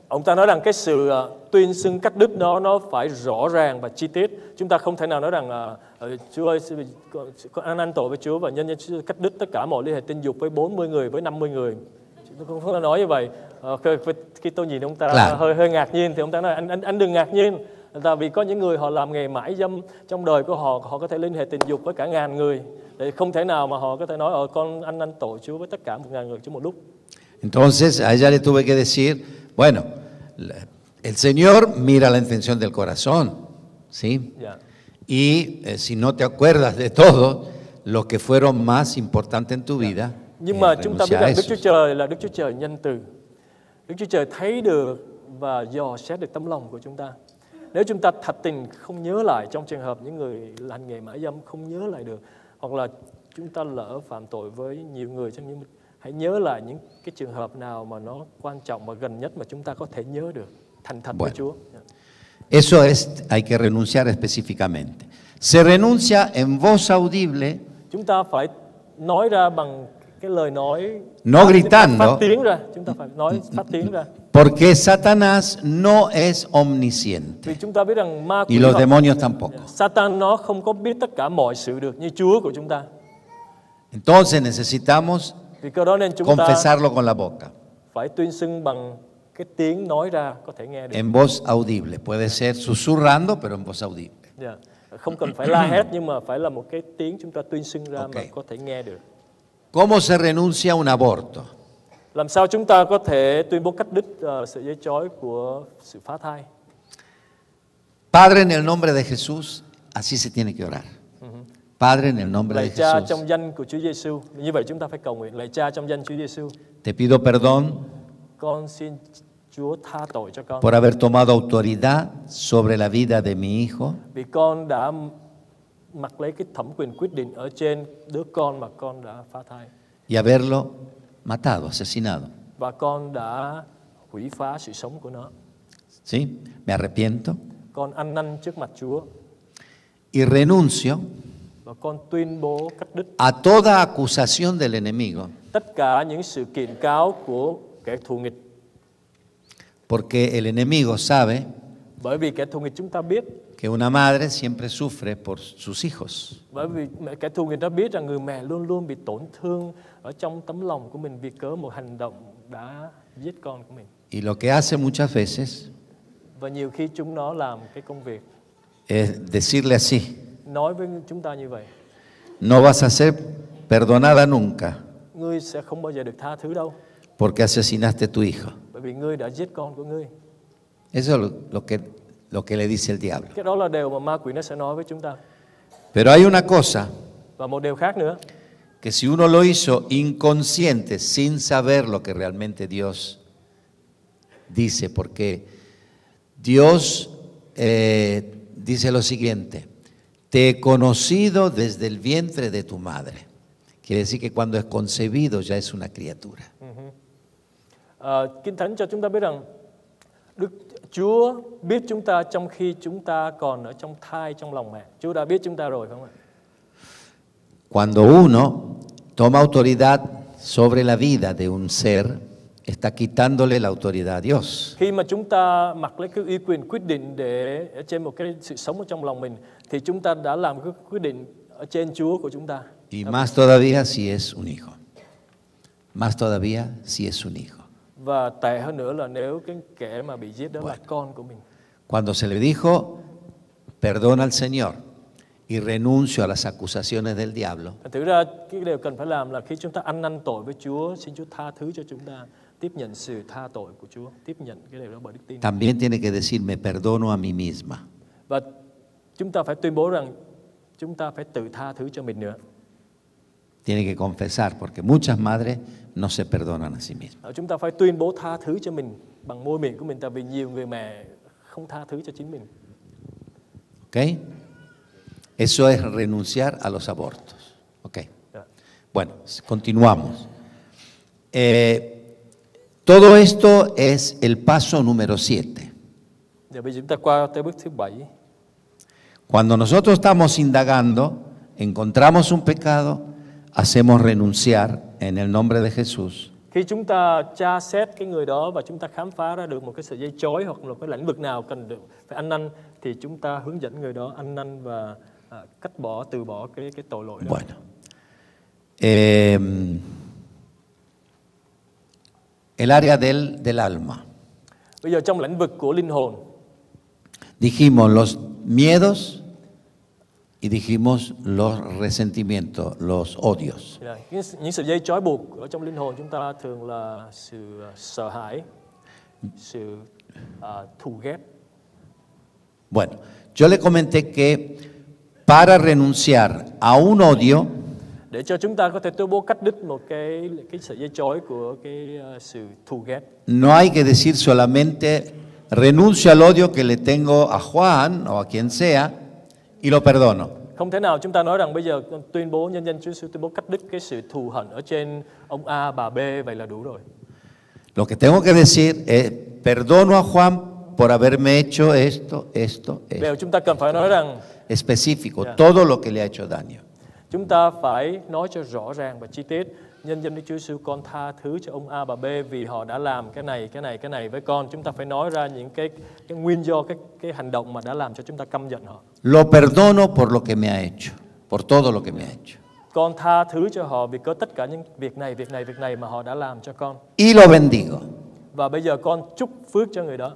ông ta nói rằng cái sự tuyên xưng cắt đứt đó nó phải rõ ràng và chi tiết. Chúng ta không thể nào nói rằng Chúa ơi, con ăn tội với Chúa và nhân danh Chúa cắt đứt tất cả mọi liên hệ tình dục với 40 người, với 50 người. Chúng ta không nói như vậy. Khi tôi nhìn ông ta hơi ngạc nhiên thì ông ta nói anh đừng ngạc nhiên. Tại vì có những người họ làm nghề mãi dâm trong đời của họ có thể liên hệ tình dục với cả ngàn người. Thì không thể nào mà họ có thể nói con anh ăn tội Chúa với tất cả 1.000 người trong một lúc. Entonces a ella le tuve que decir, bueno, el Señor mira la intención del corazón, ¿sí? Yeah. Y si no te acuerdas de todo, los que fueron más importantes en tu vida, Nhưng mà chúng ta biết renuncia a rằng Đức Chúa esos. Trời là Đức Chúa Trời nhân từ. Đức Chúa Trời thấy được và dò xét được tấm lòng của chúng ta. Nếu chúng ta thật tình không nhớ lại, trong trường hợp những người làm nghề mãi dâm không nhớ lại được, hoặc là chúng ta lỡ phạm tội với nhiều người, hãy nhớ lại những cái trường hợp nào mà nó quan trọng và gần nhất mà chúng ta có thể nhớ được, thành thật với Chúa. Eso es, hay que renunciar específicamente. Se renuncia en voz audible, Chúng ta phải nói ra bằng cái lời nói, no gritando, phát tiếng ra, chúng ta phải nói phát tiếng ra. porque Satanás no es omnisciente Vì chúng ta biết rằng ma quỷ y los hoặc demonios tampoco. Satan nó không có biết tất cả mọi sự được như Chúa của chúng ta. Entonces necesitamos Vì cơ đó nên chúng ta confesarlo con la boca, phải tuyên xưng bằng cái tiếng nói ra có thể nghe được. en voz audible. Puede ser susurrando, pero en voz audible. Yeah. Không cần phải la hét nhưng mà phải là một cái tiếng chúng ta tuyên xưng ra mà có thể nghe được. ¿Cómo se renuncia a un aborto? Làm sao chúng ta có thể tuyên bố cắt đứt sợi dây trói của sự phá thai? Padre, en el nombre de Jesús, así se tiene que orar. Padre, en el nombre de Lạy Cha Jesús, trong danh của Chúa Giêsu. Như vậy chúng ta phải cầu nguyện. Lạy Cha trong danh Chúa Giêsu, te pido perdón con xin Chúa tha tội cho con. por haber tomado autoridad sobre la vida de mi hijo Vì con đã mặc lấy cái thẩm quyền quyết định ở trên đứa con mà con đã phá thai. y haberlo matado, asesinado. Và con đã hủy phá sự sống của nó. ¿Sí? Me arrepiento Con ăn năn trước mặt Chúa. y renuncio Và con tuyên bố cắt đứt a toda acusación del enemigo, tất cả những sự kiện cáo của kẻ thù nghịch. porque el enemigo sabe Bởi vì kẻ thù nghịch chúng ta biết, que una madre siempre sufre por sus hijos. bởi vì kẻ thù nghịch đã biết rằng người mẹ luôn luôn bị tổn thương ở trong tấm lòng của mình vì cớ một hành động đã giết con của mình. Y lo que hace muchas veces Và nhiều khi chúng nó làm cái công việc es decirle así, nói với chúng ta như vậy: no vas a ser perdonada nunca ngươi sẽ không bao giờ được tha thứ đâu, porque asesinaste a tu hijo. bởi vì ngươi đã giết con của ngươi. Eso es lo que le dice el diablo. Cái đó là điều mà ma quỷ nó sẽ nói với chúng ta. Pero hay una cosa, Và một điều khác nữa, que si uno lo hizo inconsciente, sin saber lo que realmente Dios dice, porque Dios dice lo siguiente: te he conocido desde el vientre de tu madre. Quiere decir que cuando es concebido ya es una criatura. Kinh Thánh cho chúng ta biết rằng Đức Chúa biết chúng ta trong khi chúng ta còn ở trong thai trong lòng mẹ. Chúa đã biết chúng ta rồi, phải không ạ? Cuando uno toma autoridad sobre la vida de un ser, está quitándole la autoridad a Dios. Khi mà chúng ta mặc lấy cái uy quyền quyết định để ở trên một cái sự sống ở trong lòng mình, thì chúng ta đã làm cái quyết định ở trên Chúa của chúng ta. Y más todavía si es un hijo. Más todavía si es un hijo. Và tệ hơn nữa là nếu cái kẻ mà bị giết đó là con của mình. Cuando se le dijo, perdona al Señor y renuncio a las acusaciones del diablo, Thực ra cái điều cần phải làm là khi chúng ta ăn năn tội với Chúa, xin Chúa tha thứ cho chúng ta, tiếp nhận sự tha tội của Chúa, tiếp nhận cái điều đó bởi đức tin. también tiene que decir, me perdono a mí misma. Và chúng ta phải tuyên bố rằng chúng ta phải tự tha thứ cho mình nữa. Tiene que confesar, porque muchas madres no se perdonan a sí mismas. Chúng ta phải tuyên bố tha thứ cho mình bằng môi miệng của mình, tại vì nhiều người mẹ không tha thứ cho chính mình. ¿Ok? Eso es renunciar a los abortos. ¿Ok? Bueno, continuamos. Todo esto es el paso número 7. Giờ bây giờ chúng ta qua tới bước thứ 7. Cuando nosotros estamos indagando, encontramos un pecado, hacemos renunciar en el nombre de Jesús. Khi chúng ta tra xét cái người đó và chúng ta khám phá ra được một cái sợi dây chói hoặc là cái lĩnh vực nào cần được phải ăn năn, thì chúng ta hướng dẫn người đó ăn năn và cắt bỏ, từ bỏ cái tội lỗi đó. Bueno, el área del alma. Bây giờ trong lĩnh vực của linh hồn, Dijimos los miedos y dijimos los resentimientos, los odios. những sợi dây trói buộc ở trong linh hồn chúng ta thường là sự sợ hãi, sự thù ghét. Bueno, yo le comenté que para renunciar a un odio, Để cho chúng ta có thể tuyên bố cắt đứt một cái sợi dây trói của cái sự thù ghét, no hay que decir solamente renuncio al odio que le tengo a Juan o a quien sea y lo perdono. không thể nào chúng ta nói rằng bây giờ con tuyên bố nhân danh Chúa Giêsu tuyên bố cắt đứt cái sự thù hận ở trên ông A, bà B, vậy là đủ rồi. Lo que tengo que decir es perdono a Juan por haberme hecho esto. Điều chúng ta cần phải nói rằng Específico, todo lo que le ha hecho daño. chúng ta phải nói cho rõ ràng và chi tiết. Nhân danh Đức Chúa Giêsu, con tha thứ cho ông A, bà B vì họ đã làm cái này với con. Chúng ta phải nói ra những cái nguyên do, cái hành động mà đã làm cho chúng ta căm giận họ. Lo perdono por lo que me ha hecho, por todo lo que me ha hecho. Con tha thứ cho họ vì có tất cả những việc này mà họ đã làm cho con. Y lo bendigo. Và bây giờ con chúc phước cho người đó.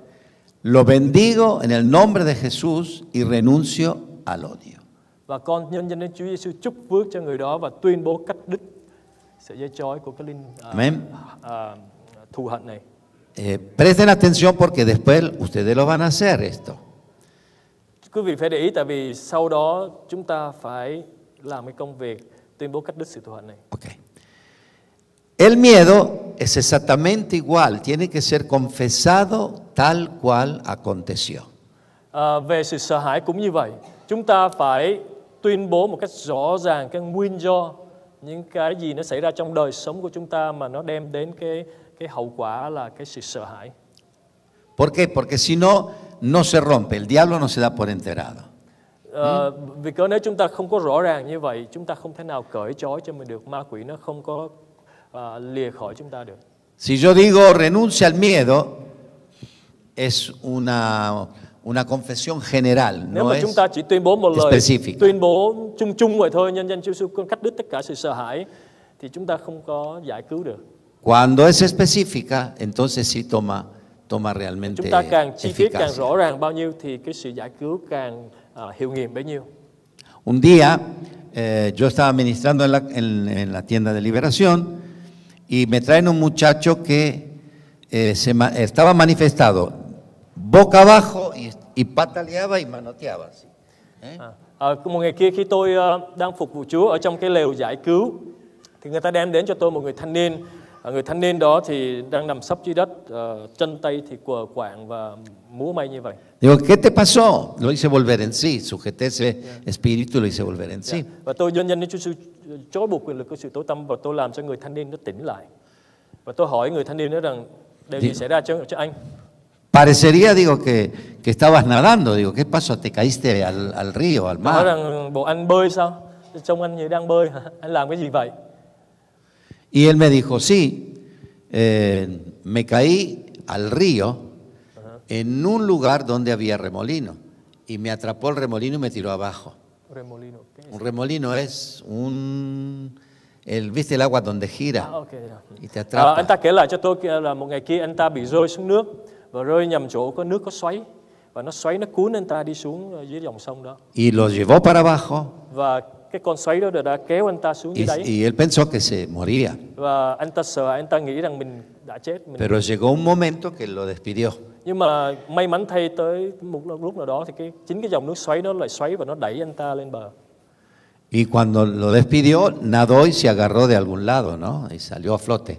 Lo bendigo en el nombre de Jesús y renuncio al odio. Và con nhân danh Đức Chúa Giêsu chúc phước cho người đó và tuyên bố cắt đứt sợi dây trói của cái thù hận này. Presten atención porque después ustedes lo van a hacer esto. Quý vị phải để ý, tại vì sau đó chúng ta phải làm cái công việc tuyên bố cắt đứt sự thù hận này. Okay. El miedo es exactamente igual, tiene que ser confesado tal cual aconteció. Về sự sợ hãi cũng như vậy, chúng ta phải tuyên bố một cách rõ ràng cái nguyên do, những cái gì nó xảy ra trong đời sống của chúng ta mà nó đem đến cái hậu quả là cái sự sợ hãi. ¿Por qué? Porque si no, no se rompe, el diablo no se da por enterado. Vì cớ nếu chúng ta không có rõ ràng như vậy, chúng ta không thể nào cởi trói cho mình được, ma quỷ nó không có lìa khỏi chúng ta được. Si yo digo renuncia al miedo, es una confesión general, Nếu no mà es chúng ta chỉ tuyên bố một lời específica. tuyên bố chung vậy thôi, nhân danh Chúa Giêsu con cắt đứt tất cả sự sợ hãi, thì chúng ta không có giải cứu được. Cuando es específica, entonces sí toma realmente Chúng ta càng chi tiết, càng eficacia. rõ ràng bao nhiêu thì cái sự giải cứu càng hiệu nghiệm bấy nhiêu. Un día yo estaba ministrando en la tienda de Liberación y me traen un muchacho que estaba manifestado boca abajo y pataleaba y manoteaba así. Một ngày kia khi tôi đang phục vụ Chúa ở trong cái lều giải cứu, thì người ta đem đến cho tôi một người thanh niên Người thanh niên đó thì đang nằm sấp dưới đất, chân tay thì quờ quạng và múa may như vậy. Digo, ¿qué te pasó? Lo hice volver en sí, sujeté ese espíritu y lo hice volver en sí. Và tôi nhân Đức Chúa Giêsu chối buộc quyền lực của sự tối tăm và tôi làm cho người thanh niên nó tỉnh lại. Và tôi hỏi người thanh niên đó rằng điều gì xảy ra cho anh? Parecería, digo, que estabas nadando. Digo, ¿qué pasó? ¿Te caíste al río, al Nói mar? rằng bộ anh bơi sao? Trông anh như đang bơi hả? Anh làm cái gì vậy? Y él me dijo, sí, me caí al río en un lugar donde había remolino. Y me atrapó el remolino y me tiró abajo. Remolino. Un remolino es ¿viste el agua donde gira? Okay. Y te atrapa. Anh ta kể lại cho tôi là một ngày kia anh ta bị rơi xuống nước và rơi nhầm chỗ có nước có xoáy và nó xoáy nó cuốn anh ta đi xuống dưới dòng sông đó. Y lo llevó para abajo. Và cái con xoáy đó đã kéo anh ta xuống dưới đáy. Y él pensó que se moría. Và anh ta sợ, anh ta nghĩ rằng mình đã chết. Pero llegó un momento que lo despidió. Nhưng mà may mắn thay tới một lúc nào đó thì chính cái dòng nước xoáy nó lại xoáy và nó đẩy anh ta lên bờ. Y cuando lo despidió, nadó y se agarró de algún lado, ¿no? Y salió a flote.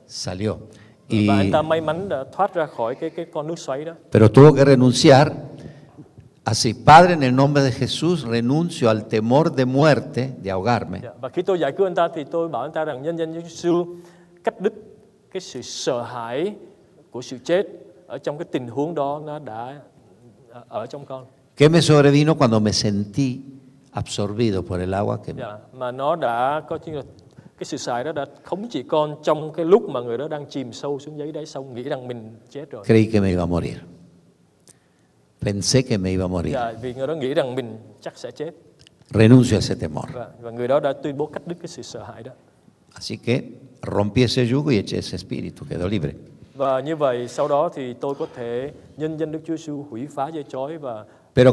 Salió. Và anh ta may mắn đã thoát ra khỏi cái con nước xoáy đó. Pero tuvo que renunciar. Así, Padre, en el nombre de Jesús, renuncio al temor de muerte, de ahogarme. Và khi tôi giải cứu anh ta thì tôi bảo anh ta rằng nhân danh Chúa Giêsu cắt đứt cái sự sợ hãi của sự chết ở trong cái tình huống đó nó đã ở trong con. ¿Qué me sobrevino cuando me sentí absorbido por el agua? Mà nó đã có cái sự sợ đó đã khống chế con trong cái lúc mà người đó đang chìm sâu xuống dưới đáy sông, nghĩ rằng mình chết rồi. Creí que me iba a morir. Pensé que me iba a morir. Vì người đó nghĩ rằng mình chắc sẽ chết. Renuncio a ese temor. Và người đó đã tuyên bố cắt đứt cái sự sợ hãi đó. Así que rompí ese yugo y eché ese espíritu, quedó libre. Và như vậy sau đó thì tôi có thể nhân danh Đức Chúa Giêsu hủy phá dây trói và Pero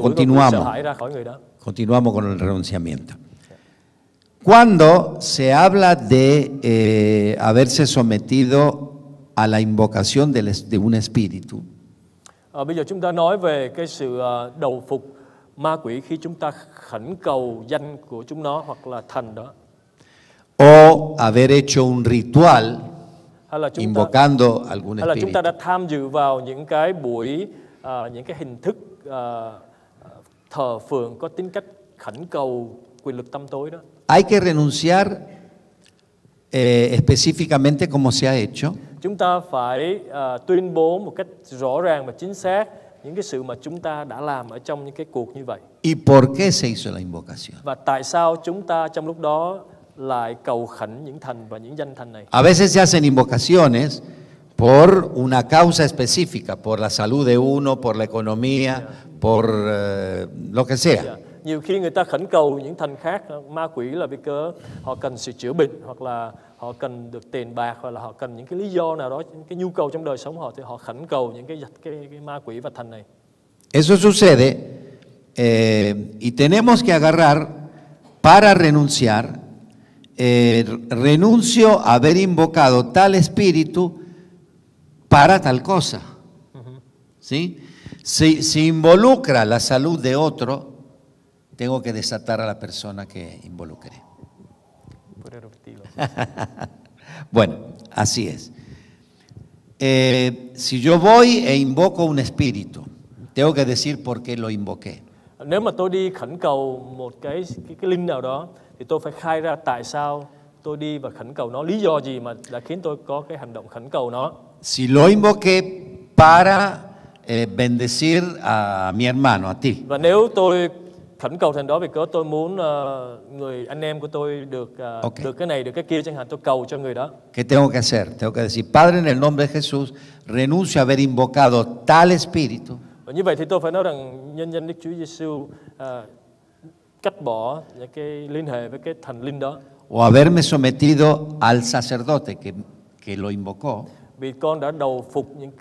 sợ hãi ra khỏi người đó. Continuamos con el renunciamiento. Cuando se habla de haberse sometido a la invocación de un espíritu, bây giờ chúng ta nói về cái sự đầu phục ma quỷ khi chúng ta khẩn cầu danh của chúng nó hoặc là thần đó. O haber hecho un ritual invocando algún hay là chúng ta đã espíritu. tham dự vào những cái buổi những cái hình thức thờ phượng có tính cách khẩn cầu quyền lực tăm tối đó. Hay que renunciar específicamente como se ha hecho. Chúng ta phải tuyên bố một cách rõ ràng và chính xác những cái sự mà chúng ta đã làm ở trong những cái cuộc như vậy. ¿Y por qué se hizo la invocación? Và tại sao chúng ta trong lúc đó lại cầu khẩn những thần và những danh thần này? A veces se hacen invocaciones por una causa específica, por la salud de uno, por la economía, por lo que sea. Nhiều khi người ta khẩn cầu những thần khác, ma quỷ là vì cớ họ cần sự chữa bệnh, hoặc là họ cần được tiền bạc, hoặc là họ cần những cái lý do nào đó, những cái nhu cầu trong đời sống họ thì họ khẩn cầu những cái ma quỷ và thần này. Eso sucede y tenemos que agarrar para renunciar. Renuncio a haber invocado tal espíritu para tal cosa. ¿Sí? Si involucra la salud de otro, tengo que desatar a la persona que involucré. Bueno, así es. Si yo voy e invoco un espíritu, tengo que decir por qué lo invoqué. Nếu mà tôi đi khẩn cầu một cái linh nào đó thì tôi phải khai ra tại sao tôi đi và khẩn cầu nó, lý do gì mà đã khiến tôi có cái hành động khẩn cầu nó. Si lo invoqué para bendecir a mi hermano, a ti. Và nếu tôi khẩn cầu thần đó vì cớ tôi muốn người anh em của tôi được được cái này được cái kia chẳng hạn, tôi cầu cho người đó. ¿Qué tengo que hacer? Tengo que decir, Padre, en el nombre de Jesús, renuncio a haber invocado tal espíritu. Và như vậy thì tôi phải nói rằng nhân danh Đức Chúa Giêsu cắt bỏ những cái liên hệ với cái thần linh đó. O haberme sometido al sacerdote que lo invocó. Vì con đã đầu phục những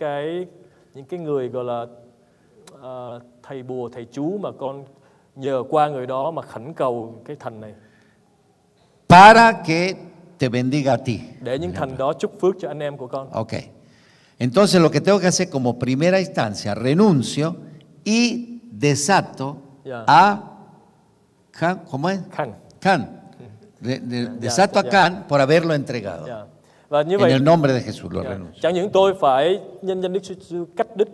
cái người gọi là thầy bùa, thầy chú mà con nhờ qua người đó mà khẩn cầu cái thần này. Para que te bendiga a ti. Để những thần đó chúc phước cho anh em của con. Ok. Entonces lo que tengo que hacer como primera instancia, renuncio y desato a Can, ¿cómo es? Can. Can. Desato a Can por haberlo entregado. Và như En vậy, el nombre de Jesús lo renuncio. chẳng những tôi phải nhân danh Đức Chúa Giêsu cắt đứt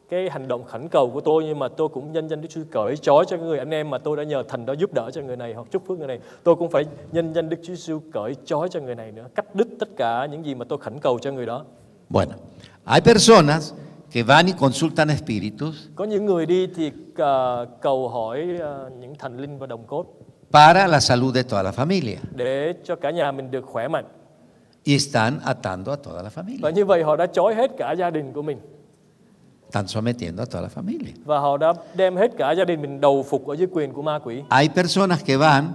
cái hành động khẩn cầu của tôi, nhưng mà tôi cũng nhân danh Đức Chúa cởi trói cho người anh em mà tôi đã nhờ Thần đó giúp đỡ cho người này hoặc chúc phước người này. Tôi cũng phải nhân danh Đức Chúa Giêsu cởi trói cho người này nữa, cắt đứt tất cả những gì mà tôi khẩn cầu cho người đó. Bueno, hay personas que van y consultan espíritus Có những người đi thì cầu hỏi những thần linh và đồng cốt para la salud de toda la familia để cho cả nhà mình được khỏe mạnh. y están atando a toda la Và familia, như vậy họ đã trói hết cả gia đình của mình, están sometiendo a toda la familia. và họ đã đem hết cả gia đình mình đầu phục ở dưới quyền của ma quỷ. Hay personas que van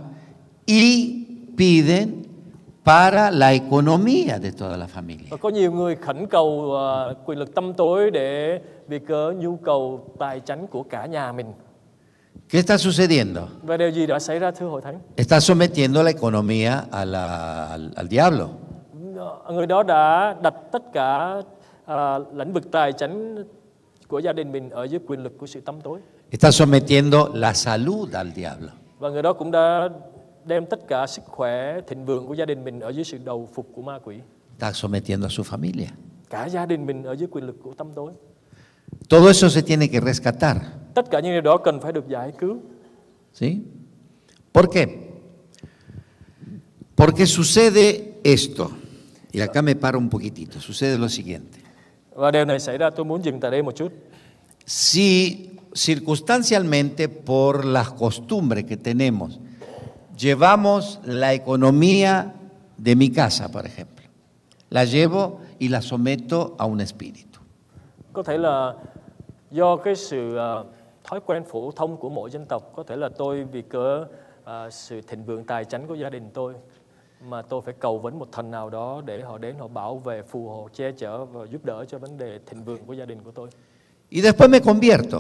y piden para la economía de toda la familia. Và có nhiều người khẩn cầu quyền lực tăm tối để vì cớ nhu cầu tài chánh của cả nhà mình. ¿Qué está sucediendo? Và điều gì đã xảy ra thưa hội thánh? Está sometiendo la economía al diablo. Người đó đã đặt tất cả lĩnh vực tài chánh của gia đình mình ở dưới quyền lực của sự tăm tối. Está sometiendo la salud al diablo. Và người đó cũng đã đem tất cả sức khỏe, thịnh vượng của gia đình mình ở dưới sự đầu phục của ma quỷ. Está sometiendo a su familia. Cả gia đình mình ở dưới quyền lực của tăm tối. Todo eso se tiene que rescatar. Tất cả những điều đó cần phải được giải cứu. ¿Sí? ¿Por qué? Porque sucede esto. Y acá me paro un poquitito. Sucede lo siguiente. Và điều này xảy ra, tôi muốn dừng tại đây một chút. Si circunstancialmente por las costumbres que tenemos, llevamos la economía de mi casa, por ejemplo, la llevo y la someto a un espíritu. Có thể là do cái sự thói quen phổ thông của mỗi dân tộc, có thể là tôi vì cớ sự thịnh vượng tài chánh của gia đình tôi mà tôi phải cầu vấn một thần nào đó để họ đến họ bảo vệ, phù hộ, che chở và giúp đỡ cho vấn đề thịnh vượng của gia đình của tôi. Y después me convierto.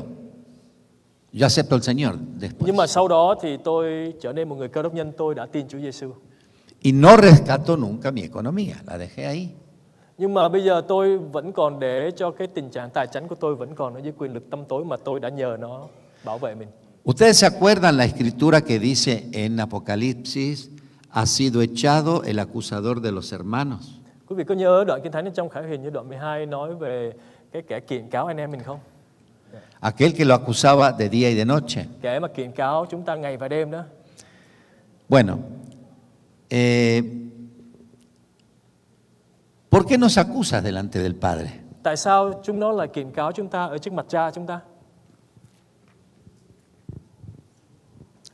Yo acepto al Señor después. Nhưng mà sau đó thì tôi trở nên một người Cơ Đốc nhân, tôi đã tin Chúa Giêsu. Y no rescato nunca mi economía, la dejé ahí. Nhưng mà bây giờ tôi vẫn còn để cho cái tình trạng tài chánh của tôi vẫn còn ở dưới quyền lực tăm tối mà tôi đã nhờ nó bảo vệ mình. Ustedes se acuerdan la escritura que dice en Apocalipsis, ha sido echado el acusador de los hermanos. Quý vị có nhớ đoạn Kinh Thánh trong Khải Huyền như đoạn 12 nói về cái kẻ kiện cáo anh em mình không? Aquel que lo acusaba de día y de noche. Kẻ mà kiện cáo chúng ta ngày và đêm đó. Bueno, ¿por qué nos acusas delante del Padre? Tại sao chúng nó lại kiện cáo chúng ta ở trước mặt Cha chúng ta?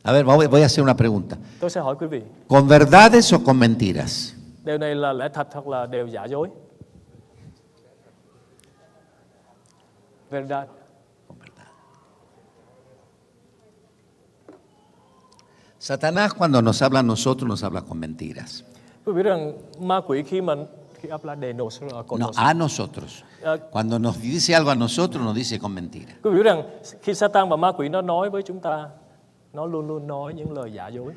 A ver, voy a hacer una pregunta. Tôi sẽ hỏi quý vị, ¿Con verdades o con mentiras? điều này là lẽ thật hoặc là đều giả dối? Verdad. Satanás cuando nos habla a nosotros nos habla con mentiras. Quý vị biết rằng ma quỷ khi habla de con No, nosotros. a nosotros. Cuando nos dice algo a nosotros nos dice con mentiras. Quý vị biết rằng khi Satan và ma quỷ nó nói với chúng ta, nó luôn luôn nói những lời giả dối.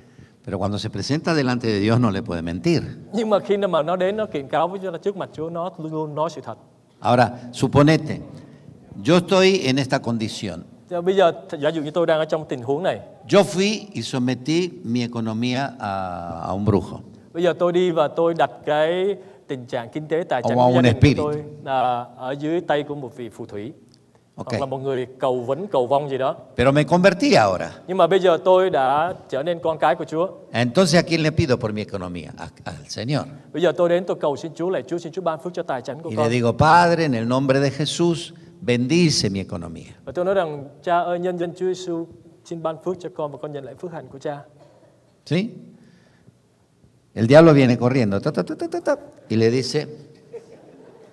Pero cuando se presenta delante de Dios no le puede mentir. Nhưng mà khi mà nó đến nó kiện cáo với chúng ta trước mặt Chúa, nó luôn luôn nói sự thật. Ahora, suponete, yo estoy en esta condición. Bây giờ giả dụ như tôi đang ở trong tình huống này. Yo fui y sometí mi economía a un brujo. Bây giờ tôi đi và tôi đặt cái tình trạng kinh tế tài chính Ông của gia đình Spirit. của tôi ở dưới tay của một vị phù thủy. Ok. Hoặc là một người cầu vấn, cầu vong gì đó. Pero me convertí ahora. Nhưng mà bây giờ tôi đã trở nên con cái của Chúa. Entonces, ¿a quién le pido por mi economía? Al Señor. Bây giờ tôi đến tôi cầu xin Chúa, lạy Chúa, xin Chúa ban phước cho tài chính của Y con. le digo, Padre, en el nombre de Jesús, bendice mi economía. Và tôi nói rằng, Cha ơi, nhân danh Chúa Giêsu xin ban phước cho con và con nhận lại phước hạnh của Cha. ¿Sí? El diablo viene corriendo ta, ta, ta, ta, ta, ta, y le dice,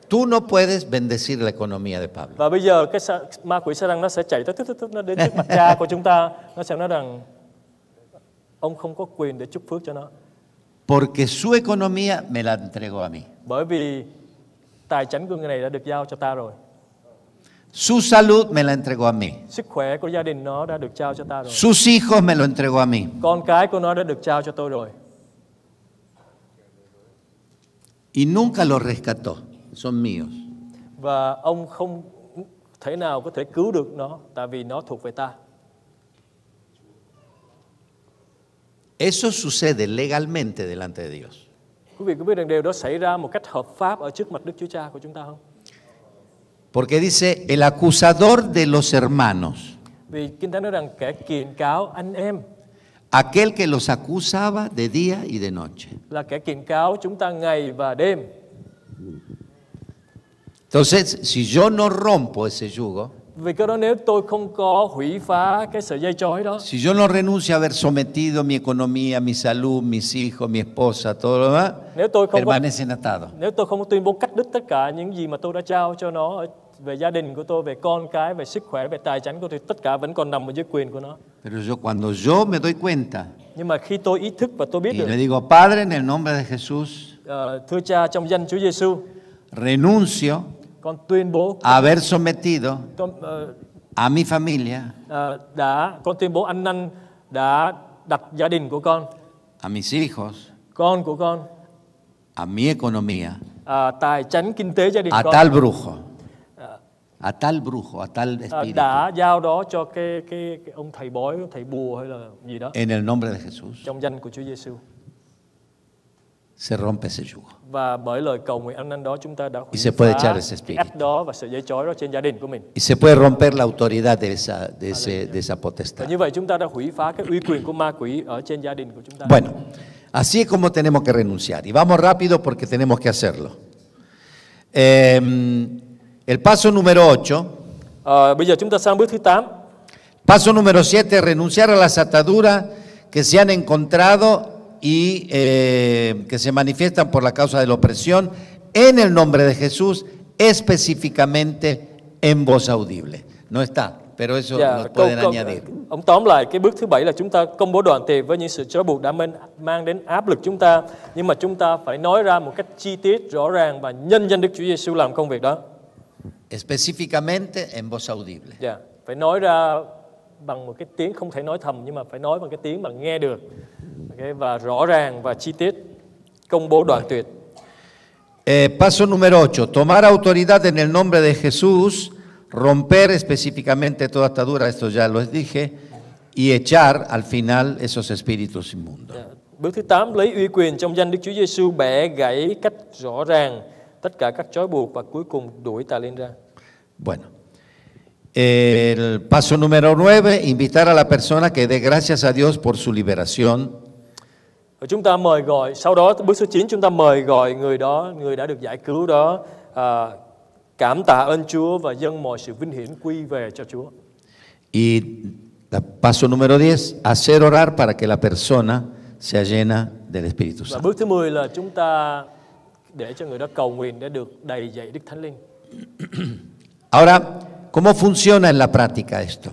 tú no puedes bendecir la economía de Pablo. Và bây giờ cái ma quỷ Sa-tan nó sẽ chạy tới nó đến trước mặt Cha của chúng ta, nó sẽ nói rằng ông không có quyền để chúc phước cho nó. Porque su economía me la entregó a mí. Bởi vì tài chính của người này đã được giao cho ta rồi. Su salud me la entregó a mí. Sức khỏe của gia đình nó đã được trao cho ta rồi. Sus hijos me lo entregó a mí. Con cái của nó đã được trao cho tôi rồi. Y nunca los rescató. Son míos. Và ông không thể nào có thể cứu được nó, tại vì nó thuộc về ta. Eso sucede legalmente delante de Dios. Quý vị có biết rằng điều đó xảy ra một cách hợp pháp ở trước mặt Đức Chúa Cha của chúng ta không? Porque dice el acusador de los hermanos, Vì Kinh Thánh nói rằng kẻ kiện cáo anh em aquel que los acusaba de día y de noche. là kẻ kiện cáo chúng ta ngày và đêm. Entonces, si yo no rompo ese yugo, Vì cái đó nếu tôi không có hủy phá cái sợi dây trói đó, si yo no renuncio a haber sometido mi economía, mi salud, mis hijos, mi esposa, todo lo demás, nếu tôi không có permanecen atados. Nếu tôi không có tuyên bố cắt đứt tất cả những gì mà tôi đã trao cho nó về gia đình của tôi, về con cái, về sức khỏe, về tài chính của tôi, tất cả vẫn còn nằm ở dưới quyền của nó. Pero cuando yo me doy cuenta Nhưng mà khi tôi ý thức và tôi biết y được, le digo, Padre, en el nombre de Jesús, thưa Cha trong danh Chúa Giêsu, renuncio con tuyên bố a haber sometido con, a mi familia, con tuyên bố ăn năn đã đặt gia đình của a mis hijos, con của con, a mi economía, tài chính kinh tế gia đình a con, tal brujo, a tal brujo, a tal espíritu, đã giao đó cho cái ông thầy bói, thầy bùa hay là gì đó, en el nombre de Jesús, trong danh của Chúa Giêsu. se rompe ese yugo. Và bởi lời cầu nguyện ăn năn đó chúng ta đã hủy Y se puede echar phá ese cái espíritu. ách đó và sợi dây trói đó trên gia đình của mình. Y se puede romper la autoridad de esa Và potestad. như vậy chúng ta đã hủy phá cái uy quyền của ma quỷ ở trên gia đình của chúng ta. Bueno, así es como tenemos que renunciar. Y vamos rápido porque tenemos que hacerlo. El paso número 8. Bây giờ chúng ta sang bước thứ 8. Paso número 7, renunciar a las ataduras que se han encontrado y que se manifiestan por la causa de la opresión en el nombre de Jesús, específicamente en voz audible. No está, pero eso lo pueden añadir. Ông tóm lại cái bước thứ 7 là chúng ta công bố đoạn thề với những sự trói buộc đã mang đến áp lực chúng ta, nhưng mà chúng ta phải nói ra một cách chi tiết, rõ ràng và nhân danh Đức Chúa Giêsu làm công việc đó. Específicamente en voz audible. Phải nói ra bằng một cái tiếng không thể nói thầm, nhưng mà phải nói bằng cái tiếng mà nghe được, và rõ ràng và chi tiết, công bố đoạn tuyệt. Paso número 8, tomar autoridad en el nombre de Jesús, romper específicamente toda atadura, esto ya lo dije, y echar al final esos espíritus inmundos. Bước thứ 8, lấy uy quyền trong danh Đức Chúa Giêsu, bẻ gãy cách rõ ràng tất cả các trói buộc và cuối cùng đuổi tà linh ra. Bueno, el paso número 9, invitar a la persona que dé gracias a Dios por su liberación. Chúng ta mời gọi, sau đó bước số 9 chúng ta mời gọi người đó, người đã được giải cứu đó, cảm tạ ơn Chúa và dâng mọi sự vinh hiển quy về cho Chúa. Y paso número 10, hacer orar para que la persona sea llena del Espíritu Và Santo. bước thứ 10 là chúng ta để cho người đó cầu nguyện để được đầy dạy Đức Thánh Linh. Ahora, ¿cómo funciona en la práctica esto?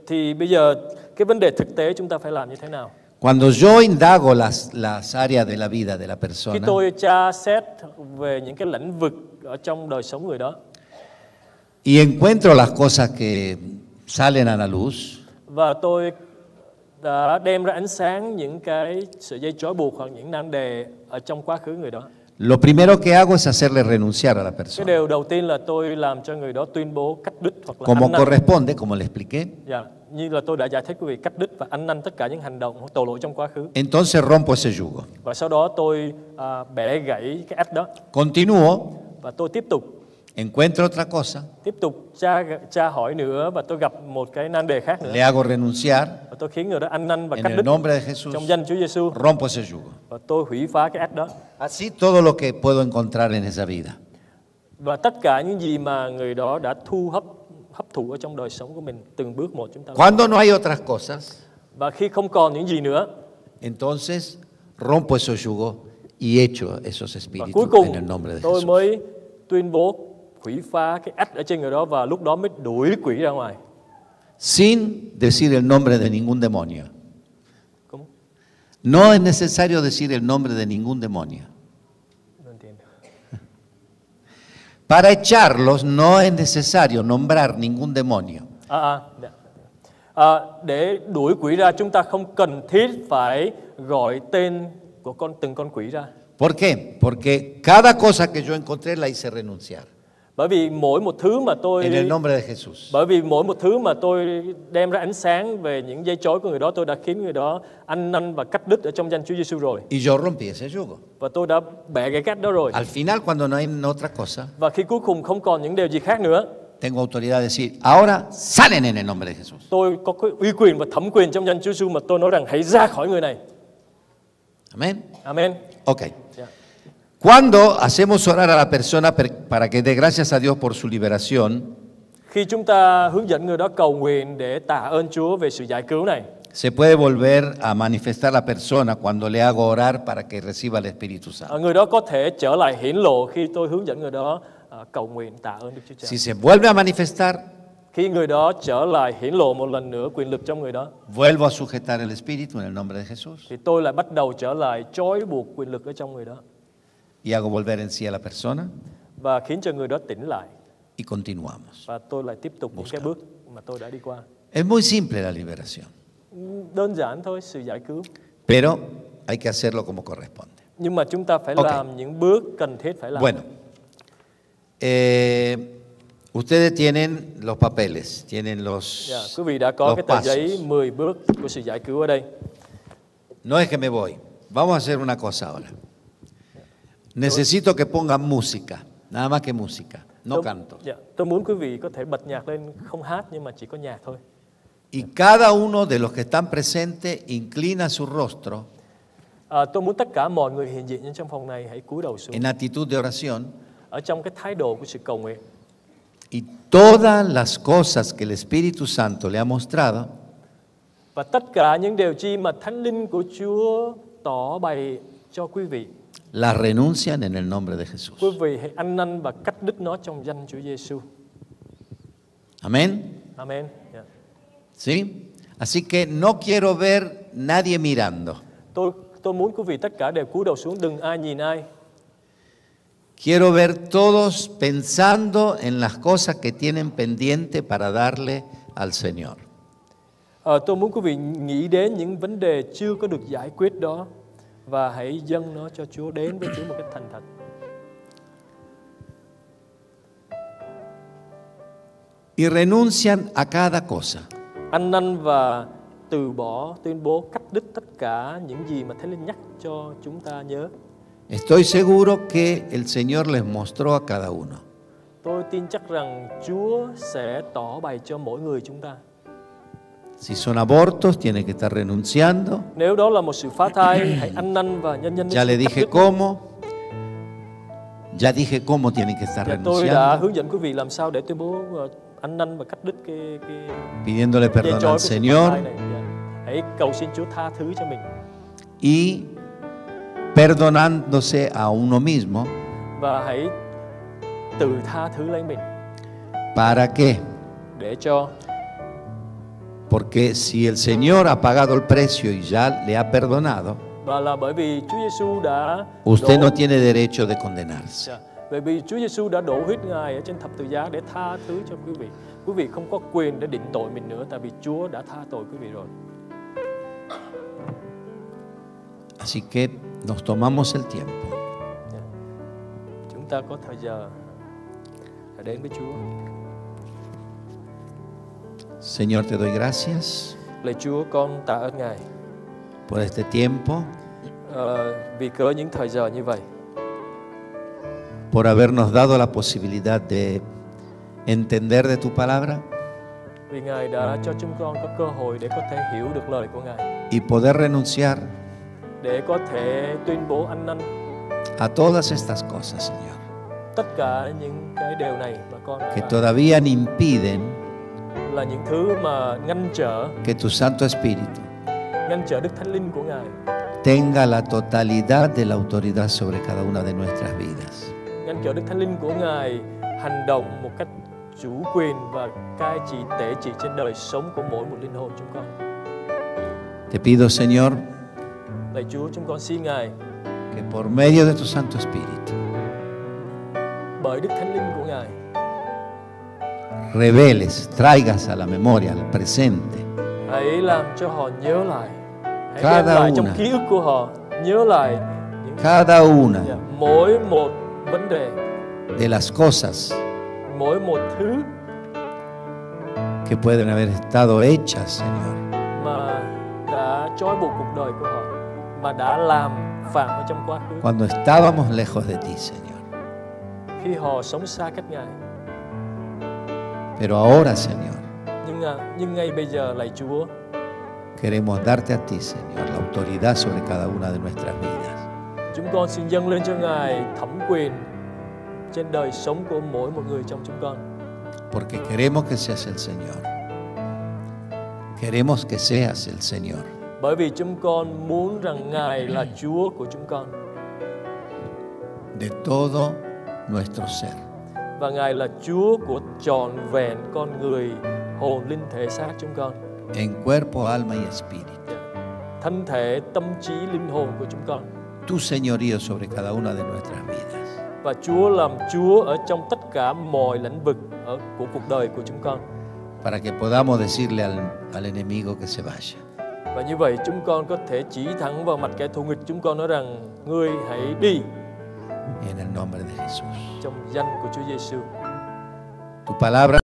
Thì bây giờ cái vấn đề thực tế chúng ta phải làm như thế nào? Cuando yo indago las áreas de la vida de la Khi persona, tôi tra xét về những cái lĩnh vực ở trong đời sống người đó, y encuentro las cosas que salen a la luz, và tôi đã đem ra ánh sáng những cái sợi dây trói buộc hoặc những nan đề ở trong quá khứ người đó, lo primero que hago es hacerle renunciar a la cái persona, điều đầu tiên là tôi làm cho người đó tuyên bố cắt đứt hoặc là como ăn năn. corresponde, como le expliqué. Như là tôi đã giải thích quý vị, cắt đứt và ăn năn tất cả những hành động tội lỗi trong quá khứ. Entonces rompo ese yugo. Và sau đó tôi bẻ gãy cái ách đó. Continúo, Và tôi tiếp tục encuentro otra cosa, tra hỏi nữa, và tôi gặp một cái nan đề khác nữa. le hago renunciar Và tôi khiến người đó ăn năn và en cắt el đứt nombre de Jesús, trong danh Chúa Giêsu. rompo ese yugo. Và tôi hủy phá cái ách đó. Así todo lo que puedo encontrar en esa vida. Và tất cả những gì mà người đó đã hấp thụ ở trong đời sống của mình, từng bước một chúng ta. Cuando no hay otras cosas, Và khi không còn những gì nữa, entonces rompo esos yugos y echo esos và espíritus cuối cùng en el nombre de tôi Jesús. mới tuyên bố hủy phá cái ách ở trên người đó, và lúc đó mới đuổi quỷ ra ngoài. Sin decir el nombre de ningún demonio. ¿Cómo? No es necesario decir el nombre de ningún demonio. No entiendo. Para echarlos no es necesario nombrar ningún demonio. Để đuổi quỷ ra chúng ta không cần thiết phải gọi tên của từng con quỷ ra. ¿Por qué? Porque cada cosa que yo encontré la hice renunciar. Bởi vì mỗi một thứ mà tôi en el nombre de Jesús. Bởi vì mỗi một thứ mà tôi đem ra ánh sáng về những dây trói của người đó, tôi đã khiến người đó ăn năn và cắt đứt ở trong danh Chúa Giêsu rồi. Y yo rompí ese yugo. Và tôi đã bẻ cái cắt đó rồi. Al final, cuando no hay otra cosa, Và khi cuối cùng không còn những điều gì khác nữa, tengo autoridad de decir, ahora salen en el nombre de Jesús. tôi có cái uy quyền và thẩm quyền trong danh Chúa Giêsu mà tôi nói rằng hãy ra khỏi người này. Amén. Amen. Ok. Yeah. Cuando hacemos orar a la persona para que dé gracias a Dios por su liberación, Khi chúng ta hướng dẫn người đó cầu nguyện để tạ ơn Chúa về sự giải cứu này, se puede volver a manifestar la persona cuando le hago orar para que reciba el Espíritu Santo. người đó có thể trở lại hiển lộ khi tôi hướng dẫn người đó cầu nguyện tạ ơn Đức Chúa Cha. Si se vuelve a manifestar, Khi người đó trở lại hiển lộ một lần nữa quyền lực trong người đó, vuelvo a sujetar el Espíritu en el nombre de Jesús thì tôi lại bắt đầu trở lại trói buộc quyền lực ở trong người đó y hago volver en sí a la persona và khiến cho người đó tỉnh lại, y continuamos. và tôi lại tiếp tục những cái bước mà tôi đã đi qua. Es muy simple la liberación, Đơn giản thôi, sự giải cứu. pero hay que hacerlo como corresponde. Nhưng mà chúng ta phải Ok. làm những bước cần thiết phải làm. Bueno, ustedes tienen los papeles, tienen los, Quý vị đã có los cái tờ giấy pasos. 10 bước của sự giải cứu ở đây. No es que me voy. Vamos a hacer una cosa ahora. Necesito que pongan música, nada más que música, no canto. Tôi muốn quý vị có thể bật nhạc lên, không hát nhưng mà chỉ có nhạc thôi. Y cada uno de los que están presentes inclina su rostro Tôi muốn tất cả mọi người hiện diện trong phòng này hãy cúi đầu xuống en actitud de oración ở trong cái thái độ của sự cầu nguyện. y todas las cosas que el Espíritu Santo le ha mostrado, Và tất cả những điều chi mà Thánh Linh của Chúa tỏ bày cho quý vị, las renuncian en el nombre de Jesús. quý vị hãy ăn năn và cắt đứt nó trong danh Chúa Giêsu. Amén. Amen. Yeah. ¿Sí? Así que no quiero ver nadie mirando. Tôi muốn quý vị tất cả đều cúi đầu xuống, đừng ai nhìn ai. Quiero ver todos pensando en las cosas que tienen pendiente para darle al Señor. Tôi muốn quý vị nghĩ đến những vấn đề chưa có được giải quyết đó và hãy dâng nó cho Chúa, đến với Chúa một cách thành thật. Y renuncian a cada cosa. Ăn năn và từ bỏ, tuyên bố cắt đứt tất cả những gì mà Thánh Linh nhắc cho chúng ta nhớ. Estoy seguro que el Señor les mostró a cada uno. Tôi tin chắc rằng Chúa sẽ tỏ bày cho mỗi người chúng ta. Si son abortos, tienen que estar renunciando. Nếu đó là một sự phá thai, hãy ăn năn và nhân Ya sự le cắt dije đứt. cómo. Ya dije cómo tienen que estar Dạ, tôi đã renunciando. hướng dẫn quý vị làm sao để tuyên bố ăn năn và cắt đứt cái Pidiéndole dây perdón trói al của sự phá Señor thai này. Dạ. Hãy cầu xin Chúa tha thứ cho mình y perdonándose a uno mismo. và hãy tự tha thứ lấy mình. ¿Para qué? Để cho Porque si el Señor ha pagado el precio y ya le ha perdonado, và là bởi vì Chúa Giêsu đã usted đổ, no tiene derecho de condenarse. dạ, bởi vì Chúa Giêsu đã đổ huyết Ngài ở trên thập tự giá để tha thứ cho quý vị. Quý vị không có quyền để định tội mình nữa, tại vì Chúa đã tha tội quý vị rồi. Así que nos tomamos el tiempo. Chúng ta có thời giờ để đến với Chúa. Señor, te doy gracias Lạy Chúa, con tạ ơn Ngài por este tiempo, vì cớ những thời giờ như vậy, por habernos dado la posibilidad de entender de tu palabra vì Ngài đã cho chúng con có cơ hội để có thể hiểu được lời của Ngài, y poder renunciar để có thể tuyên bố ăn năn a todas estas cosas, Señor, tất cả những cái điều này mà con đã que làm, todavía impiden là những thứ mà ngăn trở que tu Santo Espíritu Đức Thánh Linh của Ngài, tenga la totalidad de la autoridad sobre cada una de nuestras vidas. ngăn trở Đức Thánh Linh của Ngài hành động một cách chủ quyền và cai trị tể trị trên đời sống của mỗi một linh hồn chúng con. Te pido, Señor, Lạy Chúa, chúng con xin Ngài que por medio de tu Santo Espíritu bởi Đức Thánh Linh của Ngài reveles, traigas a la memoria, al presente, hãy làm cho họ nhớ lại, hãy Cada đem lại trong una. ký ức của họ nhớ lại những cada una mỗi một vấn đề de las cosas mỗi một thứ que pueden haber estado hechas, Señor, mà đã trói buộc cuộc đời của họ, mà đã làm phạm ở trong quá khứ, cuando estábamos lejos de ti, Señor. khi họ sống xa cách Ngài. Pero ahora, Señor, Nhưng ngay bây giờ, lạy Chúa, queremos darte a ti, Señor, la autoridad sobre cada una de nuestras vidas. chúng con xin dâng lên cho Ngài thẩm quyền trên đời sống của mỗi một người trong chúng con. Porque queremos que seas el Señor. Queremos que seas el Señor. Bởi vì chúng con muốn rằng Ngài là Chúa của chúng con. De todo nuestro ser. Và Ngài là Chúa của trọn vẹn con người, hồn, linh, thể xác chúng con. En cuerpo, alma y espíritu. Thân thể, tâm trí, linh hồn của chúng con. Tu señorío sobre cada una de nuestras vidas. Và Chúa làm Chúa ở trong tất cả mọi lĩnh vực của cuộc đời của chúng con. Para que podamos decirle al enemigo que se vaya. Và như vậy chúng con có thể chỉ thẳng vào mặt kẻ thù nghịch, chúng con nói rằng ngươi hãy đi. En el nombre de Jesús. Trong danh của Chúa Giêsu. Tu palabra